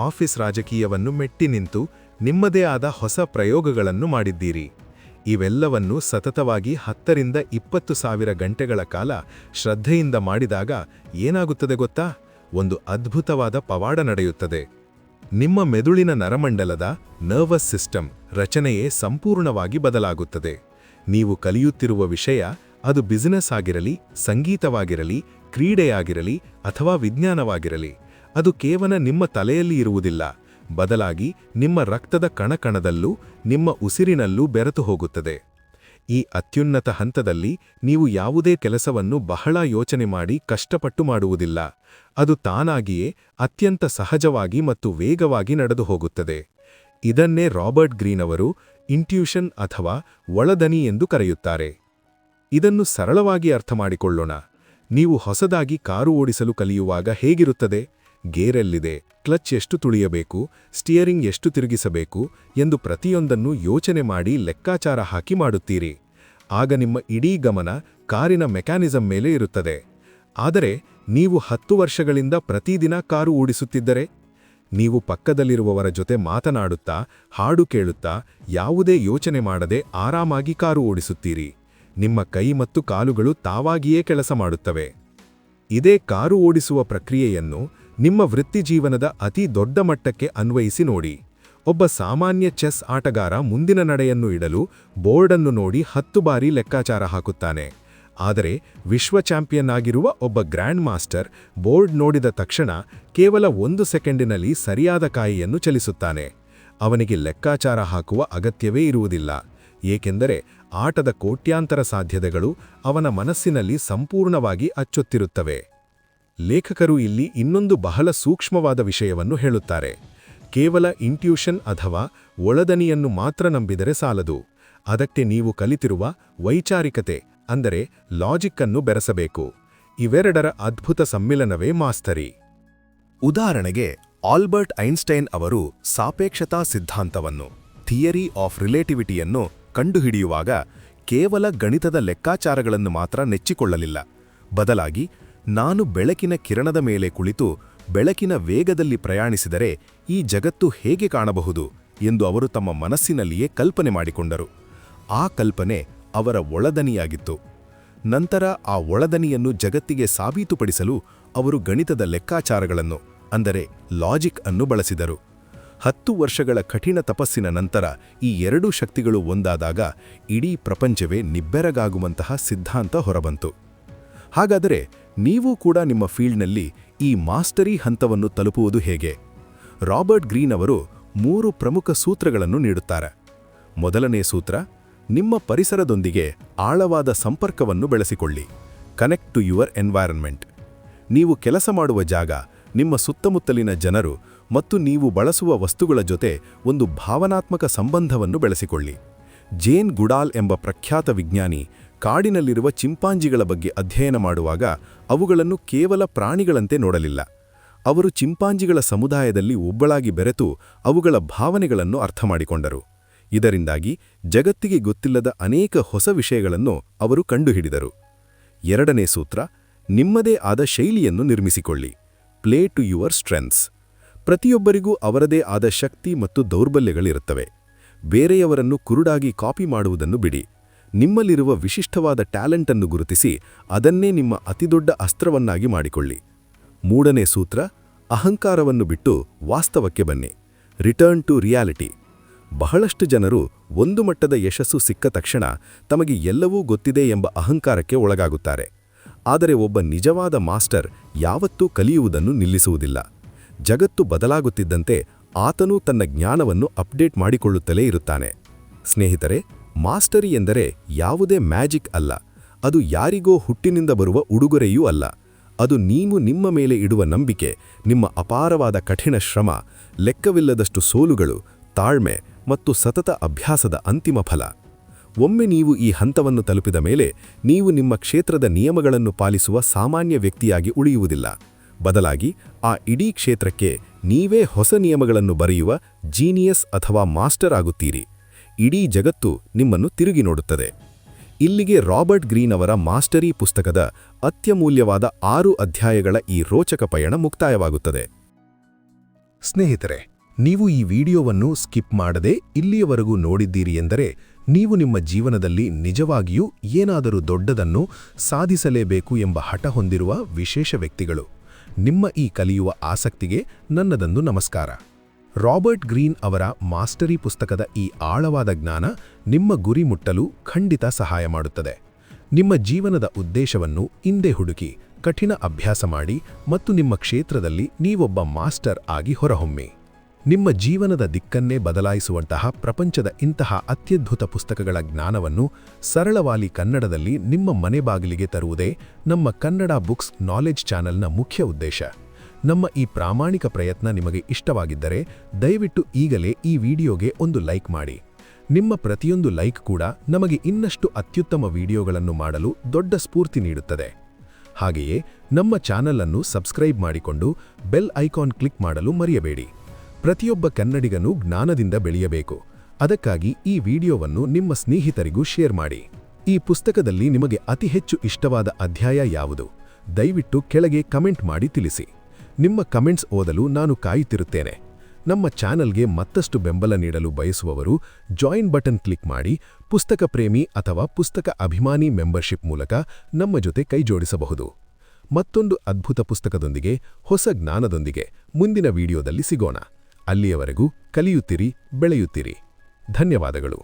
ಆಫೀಸ್ ರಾಜಕೀಯವನ್ನು ಮೆಟ್ಟಿ ನಿಂತು ನಿಮ್ಮದೇ ಆದ ಹೊಸ ಪ್ರಯೋಗಗಳನ್ನು ಮಾಡಿದ್ದೀರಿ. ಇವೆಲ್ಲವನ್ನು ಸತತವಾಗಿ 10ರಿಂದ 20,000 ಗಂಟೆಗಳ ಕಾಲ ಶ್ರದ್ಧೆಯಿಂದ ಮಾಡಿದಾಗ ಏನಾಗುತ್ತದೆ ಗೊತ್ತಾ? ಒಂದು ಅದ್ಭುತವಾದ ಪವಾಡ ನಡೆಯುತ್ತದೆ. ನಿಮ್ಮ ಮೆದುಳಿನ ನರಮಂಡಲದ ನರ್ವಸ್ ಸಿಸ್ಟಮ್ ರಚನೆಯೇ ಸಂಪೂರ್ಣವಾಗಿ ಬದಲಾಗುತ್ತದೆ. ನೀವು ಕಲಿಯುತ್ತಿರುವ ವಿಷಯ, ಅದು ಬಿಸಿನೆಸ್ ಆಗಿರಲಿ, ಸಂಗೀತವಾಗಿರಲಿ, ಕ್ರೀಡೆಯಾಗಿರಲಿ ಅಥವಾ ವಿಜ್ಞಾನವಾಗಿರಲಿ, ಅದು ಕೇವಲ ನಿಮ್ಮ ತಲೆಯಲ್ಲಿ ಇರುವುದಿಲ್ಲ, ಬದಲಾಗಿ ನಿಮ್ಮ ರಕ್ತದ ಕಣಕಣದಲ್ಲೂ ನಿಮ್ಮ ಉಸಿರಿನಲ್ಲೂ ಬೆರೆತು ಹೋಗುತ್ತದೆ. ಈ ಅತ್ಯುನ್ನತ ಹಂತದಲ್ಲಿ ನೀವು ಯಾವುದೇ ಕೆಲಸವನ್ನು ಬಹಳ ಯೋಚನೆ ಮಾಡಿ ಕಷ್ಟಪಟ್ಟು ಮಾಡುವುದಿಲ್ಲ. ಅದು ತಾನಾಗಿಯೇ ಅತ್ಯಂತ ಸಹಜವಾಗಿ ಮತ್ತು ವೇಗವಾಗಿ ನಡೆದು ಹೋಗುತ್ತದೆ. ಇದನ್ನೇ ರಾಬರ್ಟ್ ಗ್ರೀನ್ ಅವರು ಇಂಟ್ಯೂಷನ್ ಅಥವಾ ಒಳದನಿ ಎಂದು ಕರೆಯುತ್ತಾರೆ. ಇದನ್ನು ಸರಳವಾಗಿ ಅರ್ಥಮಾಡಿಕೊಳ್ಳೋಣ. ನೀವು ಹೊಸದಾಗಿ ಕಾರು ಓಡಿಸಲು ಕಲಿಯುವಾಗ ಹೇಗಿರುತ್ತದೆ? ಗೇರೆಲ್ಲಿದೆ, ಕ್ಲಚ್ ಎಷ್ಟು ತುಳಿಯಬೇಕು, ಸ್ಟಿಯರಿಂಗ್ ಎಷ್ಟು ತಿರುಗಿಸಬೇಕು ಎಂದು ಪ್ರತಿಯೊಂದನ್ನು ಯೋಚನೆ ಮಾಡಿ ಲೆಕ್ಕಾಚಾರ ಹಾಕಿ ಮಾಡುತ್ತೀರಿ. ಆಗ ನಿಮ್ಮ ಇಡೀ ಗಮನ ಕಾರಿನ ಮೆಕ್ಯಾನಿಸಂ ಮೇಲೆ ಇರುತ್ತದೆ. ಆದರೆ ನೀವು 10 ವರ್ಷಗಳಿಂದ ಪ್ರತಿದಿನ ಕಾರು ಓಡಿಸುತ್ತಿದ್ದರೆ, ನೀವು ಪಕ್ಕದಲ್ಲಿರುವವರ ಜೊತೆ ಮಾತನಾಡುತ್ತಾ, ಹಾಡು ಕೇಳುತ್ತಾ, ಯಾವುದೇ ಯೋಚನೆ ಮಾಡದೆ ಆರಾಮಾಗಿ ಕಾರು ಓಡಿಸುತ್ತೀರಿ. ನಿಮ್ಮ ಕೈ ಮತ್ತು ಕಾಲುಗಳು ತಾವಾಗಿಯೇ ಕೆಲಸ ಮಾಡುತ್ತವೆ. ಇದೇ ಕಾರು ಓಡಿಸುವ ಪ್ರಕ್ರಿಯೆಯನ್ನು ನಿಮ್ಮ ವೃತ್ತಿಜೀವನದ ಅತಿ ದೊಡ್ಡ ಮಟ್ಟಕ್ಕೆ ಅನ್ವಯಿಸಿ ನೋಡಿ. ಒಬ್ಬ ಸಾಮಾನ್ಯ ಚೆಸ್ ಆಟಗಾರ ಮುಂದಿನ ನಡೆಯನ್ನು ಇಡಲು ಬೋರ್ಡನ್ನು ನೋಡಿ 10 ಬಾರಿ ಲೆಕ್ಕಾಚಾರ ಹಾಕುತ್ತಾನೆ. ಆದರೆ ವಿಶ್ವ ಚಾಂಪಿಯನ್ ಆಗಿರುವ ಒಬ್ಬ ಗ್ರ್ಯಾಂಡ್ ಮಾಸ್ಟರ್ ಬೋರ್ಡ್ ನೋಡಿದ ತಕ್ಷಣ ಕೇವಲ 1 ಸೆಕೆಂಡಿನಲ್ಲಿ ಸರಿಯಾದ ಕಾಯಿಯನ್ನು ಚಲಿಸುತ್ತಾನೆ. ಅವನಿಗೆ ಲೆಕ್ಕಾಚಾರ ಹಾಕುವ ಅಗತ್ಯವೇ ಇರುವುದಿಲ್ಲ, ಏಕೆಂದರೆ ಆಟದ ಕೋಟ್ಯಾಂತರ ಸಾಧ್ಯತೆಗಳು ಅವನ ಮನಸ್ಸಿನಲ್ಲಿ ಸಂಪೂರ್ಣವಾಗಿ ಅಚ್ಚೊತ್ತಿರುತ್ತವೆ. ಲೇಖಕರು ಇಲ್ಲಿ ಇನ್ನೊಂದು ಬಹಳ ಸೂಕ್ಷ್ಮವಾದ ವಿಷಯವನ್ನು ಹೇಳುತ್ತಾರೆ. ಕೇವಲ ಇಂಟ್ಯೂಷನ್ ಅಥವಾ ಒಳದನಿಯನ್ನು ಮಾತ್ರ ನಂಬಿದರೆ ಸಾಲದು. ಅದಕ್ಕೆ ನೀವು ಕಲಿತಿರುವ ವೈಚಾರಿಕತೆ ಅಂದರೆ ಲಾಜಿಕ್ ಅನ್ನು ಬೆರೆಸಬೇಕು. ಇವೆರಡರ ಅದ್ಭುತ ಸಮ್ಮಿಲನವೇ ಮಾಸ್ತರಿ. ಉದಾಹರಣೆಗೆ, ಆಲ್ಬರ್ಟ್ ಐನ್ಸ್ಟೈನ್ ಅವರು ಸಾಪೇಕ್ಷತಾ ಸಿದ್ಧಾಂತವನ್ನು ಥಿಯರಿ ಆಫ್ ರಿಲೇಟಿವಿಟಿಯನ್ನು ಕಂಡುಹಿಡಿಯುವಾಗ ಕೇವಲ ಗಣಿತದ ಲೆಕ್ಕಾಚಾರಗಳನ್ನು ಮಾತ್ರ ನೆಚ್ಚಿಕೊಳ್ಳಲಿಲ್ಲ. ಬದಲಾಗಿ, ನಾನು ಬೆಳಕಿನ ಕಿರಣದ ಮೇಲೆ ಕುಳಿತು ಬೆಳಕಿನ ವೇಗದಲ್ಲಿ ಪ್ರಯಾಣಿಸಿದರೆ ಈ ಜಗತ್ತು ಹೇಗೆ ಕಾಣಬಹುದು ಎಂದು ಅವರು ತಮ್ಮ ಮನಸ್ಸಿನಲ್ಲಿಯೇ ಕಲ್ಪನೆ ಮಾಡಿಕೊಂಡರು. ಆ ಕಲ್ಪನೆ ಅವರ ಒಳದನಿಯಾಗಿತ್ತು. ನಂತರ ಆ ಒಳದನಿಯನ್ನು ಜಗತ್ತಿಗೆ ಸಾಬೀತುಪಡಿಸಲು ಅವರು ಗಣಿತದ ಲೆಕ್ಕಾಚಾರಗಳನ್ನು ಅಂದರೆ ಲಾಜಿಕ್ ಅನ್ನು ಬಳಸಿದರು. 10 ವರ್ಷಗಳ ಕಠಿಣ ತಪಸ್ಸಿನ ನಂತರ ಈ ಎರಡೂ ಶಕ್ತಿಗಳು ಒಂದಾದಾಗ ಇಡೀ ಪ್ರಪಂಚವೇ ನಿಬ್ಬೆರಗಾಗುವಂತಹ ಸಿದ್ಧಾಂತ ಹೊರಬಂತು. ಹಾಗಾದರೆ ನೀವು ಕೂಡ ನಿಮ್ಮ ಫೀಲ್ಡ್ನಲ್ಲಿ ಈ ಮಾಸ್ಟರಿ ಹಂತವನ್ನು ತಲುಪುವುದು ಹೇಗೆ? ರಾಬರ್ಟ್ ಗ್ರೀನ್ ಅವರು 3 ಪ್ರಮುಖ ಸೂತ್ರಗಳನ್ನು ನೀಡುತ್ತಾರೆ. ಮೊದಲನೇ ಸೂತ್ರ, ನಿಮ್ಮ ಪರಿಸರದೊಂದಿಗೆ ಆಳವಾದ ಸಂಪರ್ಕವನ್ನು ಬೆಳೆಸಿಕೊಳ್ಳಿ. Connect to your environment. ನೀವು ಕೆಲಸ ಮಾಡುವ ಜಾಗ, ನಿಮ್ಮ ಸುತ್ತಮುತ್ತಲಿನ ಜನರು ಮತ್ತು ನೀವು ಬಳಸುವ ವಸ್ತುಗಳ ಜೊತೆ ಒಂದು ಭಾವನಾತ್ಮಕ ಸಂಬಂಧವನ್ನು ಬೆಳೆಸಿಕೊಳ್ಳಿ. ಜೇನ್ ಗುಡಾಲ್ ಎಂಬ ಪ್ರಖ್ಯಾತ ವಿಜ್ಞಾನಿ ಕಾಡಿನಲ್ಲಿರುವ ಚಿಂಪಾಂಜಿಗಳ ಬಗ್ಗೆ ಅಧ್ಯಯನ ಮಾಡುವಾಗ ಅವುಗಳನ್ನು ಕೇವಲ ಪ್ರಾಣಿಗಳಂತೆ ನೋಡಲಿಲ್ಲ. ಅವರು ಚಿಂಪಾಂಜಿಗಳ ಸಮುದಾಯದಲ್ಲಿ ಒಬ್ಬಳಾಗಿ ಬೆರೆತು ಅವುಗಳ ಭಾವನೆಗಳನ್ನು ಅರ್ಥಮಾಡಿಕೊಂಡರು. ಇದರಿಂದಾಗಿ ಜಗತ್ತಿಗೆ ಗೊತ್ತಿಲ್ಲದ ಅನೇಕ ಹೊಸ ವಿಷಯಗಳನ್ನು ಅವರು ಕಂಡುಹಿಡಿದರು. ಎರಡನೇ ಸೂತ್ರ, ನಿಮ್ಮದೇ ಆದ ಶೈಲಿಯನ್ನು ನಿರ್ಮಿಸಿಕೊಳ್ಳಿ. Play to your strengths. ಪ್ರತಿಯೊಬ್ಬರಿಗೂ ಅವರದೇ ಆದ ಶಕ್ತಿ ಮತ್ತು ದೌರ್ಬಲ್ಯಗಳಿರುತ್ತವೆ. ಬೇರೆಯವರನ್ನು ಕುರುಡಾಗಿ ಕಾಪಿ ಮಾಡುವುದನ್ನು ಬಿಡಿ. ನಿಮ್ಮಲ್ಲಿರುವ ವಿಶಿಷ್ಟವಾದ ಟ್ಯಾಲೆಂಟ್ ಅನ್ನು ಗುರುತಿಸಿ ಅದನ್ನೇ ನಿಮ್ಮ ಅತಿದೊಡ್ಡ ಅಸ್ತ್ರವನ್ನಾಗಿ ಮಾಡಿಕೊಳ್ಳಿ. ಮೂರನೇ ಸೂತ್ರ, ಅಹಂಕಾರವನ್ನು ಬಿಟ್ಟು ವಾಸ್ತವಕ್ಕೆ ಬನ್ನಿ. Return to reality. ಬಹಳಷ್ಟು ಜನರು ಒಂದು ಮಟ್ಟದ ಯಶಸ್ಸು ಸಿಕ್ಕ ತಕ್ಷಣ ತಮಗೆ ಎಲ್ಲವೂ ಗೊತ್ತಿದೆ ಎಂಬ ಅಹಂಕಾರಕ್ಕೆ ಒಳಗಾಗುತ್ತಾರೆ. ಆದರೆ ಒಬ್ಬ ನಿಜವಾದ ಮಾಸ್ಟರ್ ಯಾವತ್ತೂ ಕಲಿಯುವುದನ್ನು ನಿಲ್ಲಿಸುವುದಿಲ್ಲ. ಜಗತ್ತು ಬದಲಾಗುತ್ತಿದ್ದಂತೆ ಆತನೂ ತನ್ನ ಜ್ಞಾನವನ್ನು ಅಪ್ಡೇಟ್ ಮಾಡಿಕೊಳ್ಳುತ್ತಲೇ ಇರುತ್ತಾನೆ. ಸ್ನೇಹಿತರೆ, ಮಾಸ್ಟರಿ ಎಂದರೆ ಯಾವುದೇ ಮ್ಯಾಜಿಕ್ ಅಲ್ಲ. ಅದು ಯಾರಿಗೋ ಹುಟ್ಟಿನಿಂದ ಬರುವ ಉಡುಗೊರೆಯೂ ಅಲ್ಲ. ಅದು ನೀವು ನಿಮ್ಮ ಮೇಲೆ ಇಡುವ ನಂಬಿಕೆ, ನಿಮ್ಮ ಅಪಾರವಾದ ಕಠಿಣ ಶ್ರಮ, ಲೆಕ್ಕವಿಲ್ಲದಷ್ಟು ಸೋಲುಗಳು, ತಾಳ್ಮೆ ಮತ್ತು ಸತತ ಅಭ್ಯಾಸದ ಅಂತಿಮ ಫಲ. ಒಮ್ಮೆ ನೀವು ಈ ಹಂತವನ್ನು ತಲುಪಿದ ಮೇಲೆ ನೀವು ನಿಮ್ಮ ಕ್ಷೇತ್ರದ ನಿಯಮಗಳನ್ನು ಪಾಲಿಸುವ ಸಾಮಾನ್ಯ ವ್ಯಕ್ತಿಯಾಗಿ ಉಳಿಯುವುದಿಲ್ಲ. ಬದಲಾಗಿ ಆ ಇಡೀ ಕ್ಷೇತ್ರಕ್ಕೆ ನೀವೇ ಹೊಸ ನಿಯಮಗಳನ್ನು ಬರೆಯುವ ಜೀನಿಯಸ್ ಅಥವಾ ಮಾಸ್ಟರ್ ಆಗುತ್ತೀರಿ. ಇಡೀ ಜಗತ್ತು ನಿಮ್ಮನ್ನು ತಿರುಗಿ ನೋಡುತ್ತದೆ. ಇಲ್ಲಿಗೆ ರಾಬರ್ಟ್ ಗ್ರೀನ್ ಅವರ ಮಾಸ್ಟರಿ ಪುಸ್ತಕದ ಅತ್ಯಮೂಲ್ಯವಾದ 6 ಅಧ್ಯಾಯಗಳ ಈ ರೋಚಕ ಪಯಣ ಮುಕ್ತಾಯವಾಗುತ್ತದೆ. ಸ್ನೇಹಿತರೆ, ನೀವು ಈ ವಿಡಿಯೋವನ್ನು ಸ್ಕಿಪ್ ಮಾಡದೆ ಇಲ್ಲಿಯವರೆಗೂ ನೋಡಿದ್ದೀರಿ ಎಂದರೆ ನೀವು ನಿಮ್ಮ ಜೀವನದಲ್ಲಿ ನಿಜವಾಗಿಯೂ ಏನಾದರೂ ದೊಡ್ಡದನ್ನು ಸಾಧಿಸಲೇಬೇಕು ಎಂಬ ಹಠ ಹೊಂದಿರುವ ವಿಶೇಷ ವ್ಯಕ್ತಿಗಳು. ನಿಮ್ಮ ಈ ಕಲಿಯುವ ಆಸಕ್ತಿಗೆ ನನ್ನದೊಂದು ನಮಸ್ಕಾರ. ರಾಬರ್ಟ್ ಗ್ರೀನ್ ಅವರ ಮಾಸ್ಟರಿ ಪುಸ್ತಕದ ಈ ಆಳವಾದ ಜ್ಞಾನ ನಿಮ್ಮ ಗುರಿ ಮುಟ್ಟಲು ಖಂಡಿತ ಸಹಾಯ ಮಾಡುತ್ತದೆ. ನಿಮ್ಮ ಜೀವನದ ಉದ್ದೇಶವನ್ನು ಇಂದೇ ಹುಡುಕಿ, ಕಠಿಣ ಅಭ್ಯಾಸ ಮಾಡಿ ಮತ್ತು ನಿಮ್ಮ ಕ್ಷೇತ್ರದಲ್ಲಿ ನೀವೊಬ್ಬ ಮಾಸ್ಟರ್ ಆಗಿ ಹೊರಹೊಮ್ಮಿ. ನಿಮ್ಮ ಜೀವನದ ದಿಕ್ಕನ್ನೇ ಬದಲಾಯಿಸುವಂತಹ ಪ್ರಪಂಚದ ಇಂತಹ ಅತ್ಯದ್ಭುತ ಪುಸ್ತಕಗಳ ಜ್ಞಾನವನ್ನು ಸರಳವಾಗಿ ಕನ್ನಡದಲ್ಲಿ ನಿಮ್ಮ ಮನೆ ಬಾಗಿಲಿಗೆ ತರುವುದೇ ನಮ್ಮ ಕನ್ನಡ ಬುಕ್ಸ್ ನಾಲೆಡ್ಜ್ ಚಾನೆಲ್ನ ಮುಖ್ಯ ಉದ್ದೇಶ. ನಮ್ಮ ಈ ಪ್ರಾಮಾಣಿಕ ಪ್ರಯತ್ನ ನಿಮಗೆ ಇಷ್ಟವಾಗಿದ್ದರೆ ದಯವಿಟ್ಟು ಈಗಲೇ ಈ ವಿಡಿಯೋಗೆ ಒಂದು ಲೈಕ್ ಮಾಡಿ. ನಿಮ್ಮ ಪ್ರತಿಯೊಂದು ಲೈಕ್ ಕೂಡ ನಮಗೆ ಇನ್ನಷ್ಟು ಅತ್ಯುತ್ತಮ ವಿಡಿಯೋಗಳನ್ನು ಮಾಡಲು ದೊಡ್ಡ ಸ್ಫೂರ್ತಿ ನೀಡುತ್ತದೆ. ಹಾಗೆಯೇ ನಮ್ಮ ಚಾನೆಲ್ ಅನ್ನು ಸಬ್ಸ್ಕ್ರೈಬ್ ಮಾಡಿಕೊಂಡು ಬೆಲ್ ಐಕಾನ್ ಕ್ಲಿಕ್ ಮಾಡಲು ಮರೆಯಬೇಡಿ. ಪ್ರತಿಯೊಬ್ಬ ಕನ್ನಡಿಗನೂ ಜ್ಞಾನದಿಂದ ಬೆಳೆಯಬೇಕು. ಅದಕ್ಕಾಗಿ ಈ ವಿಡಿಯೋವನ್ನು ನಿಮ್ಮ ಸ್ನೇಹಿತರಿಗೂ ಶೇರ್ ಮಾಡಿ. ಈ ಪುಸ್ತಕದಲ್ಲಿ ನಿಮಗೆ ಅತಿ ಹೆಚ್ಚು ಇಷ್ಟವಾದ ಅಧ್ಯಾಯ ಯಾವುದು? ದಯವಿಟ್ಟು ಕೆಳಗೆ ಕಮೆಂಟ್ ಮಾಡಿ ತಿಳಿಸಿ. ನಿಮ್ಮ ಕಮೆಂಟ್ಸ್ ಓದಲು ನಾನು ಕಾಯುತ್ತಿರುತ್ತೇನೆ. ನಮ್ಮ ಚಾನೆಲ್ಗೆ ಮತ್ತಷ್ಟು ಬೆಂಬಲ ನೀಡಲು ಬಯಸುವವರು ಜಾಯಿನ್ ಬಟನ್ ಕ್ಲಿಕ್ ಮಾಡಿ ಪುಸ್ತಕ ಪ್ರೇಮಿ ಅಥವಾ ಪುಸ್ತಕ ಅಭಿಮಾನಿ ಮೆಂಬರ್ಶಿಪ್ ಮೂಲಕ ನಮ್ಮ ಜೊತೆ ಕೈಜೋಡಿಸಬಹುದು. ಮತ್ತೊಂದು ಅದ್ಭುತ ಪುಸ್ತಕದೊಂದಿಗೆ, ಹೊಸ ಜ್ಞಾನದೊಂದಿಗೆ ಮುಂದಿನ ವಿಡಿಯೋದಲ್ಲಿ ಸಿಗೋಣ. ಅಲ್ಲಿಯವರೆಗೂ ಕಲಿಯುತ್ತಿರಿ, ಬೆಳೆಯುತ್ತಿರಿ. ಧನ್ಯವಾದಗಳು.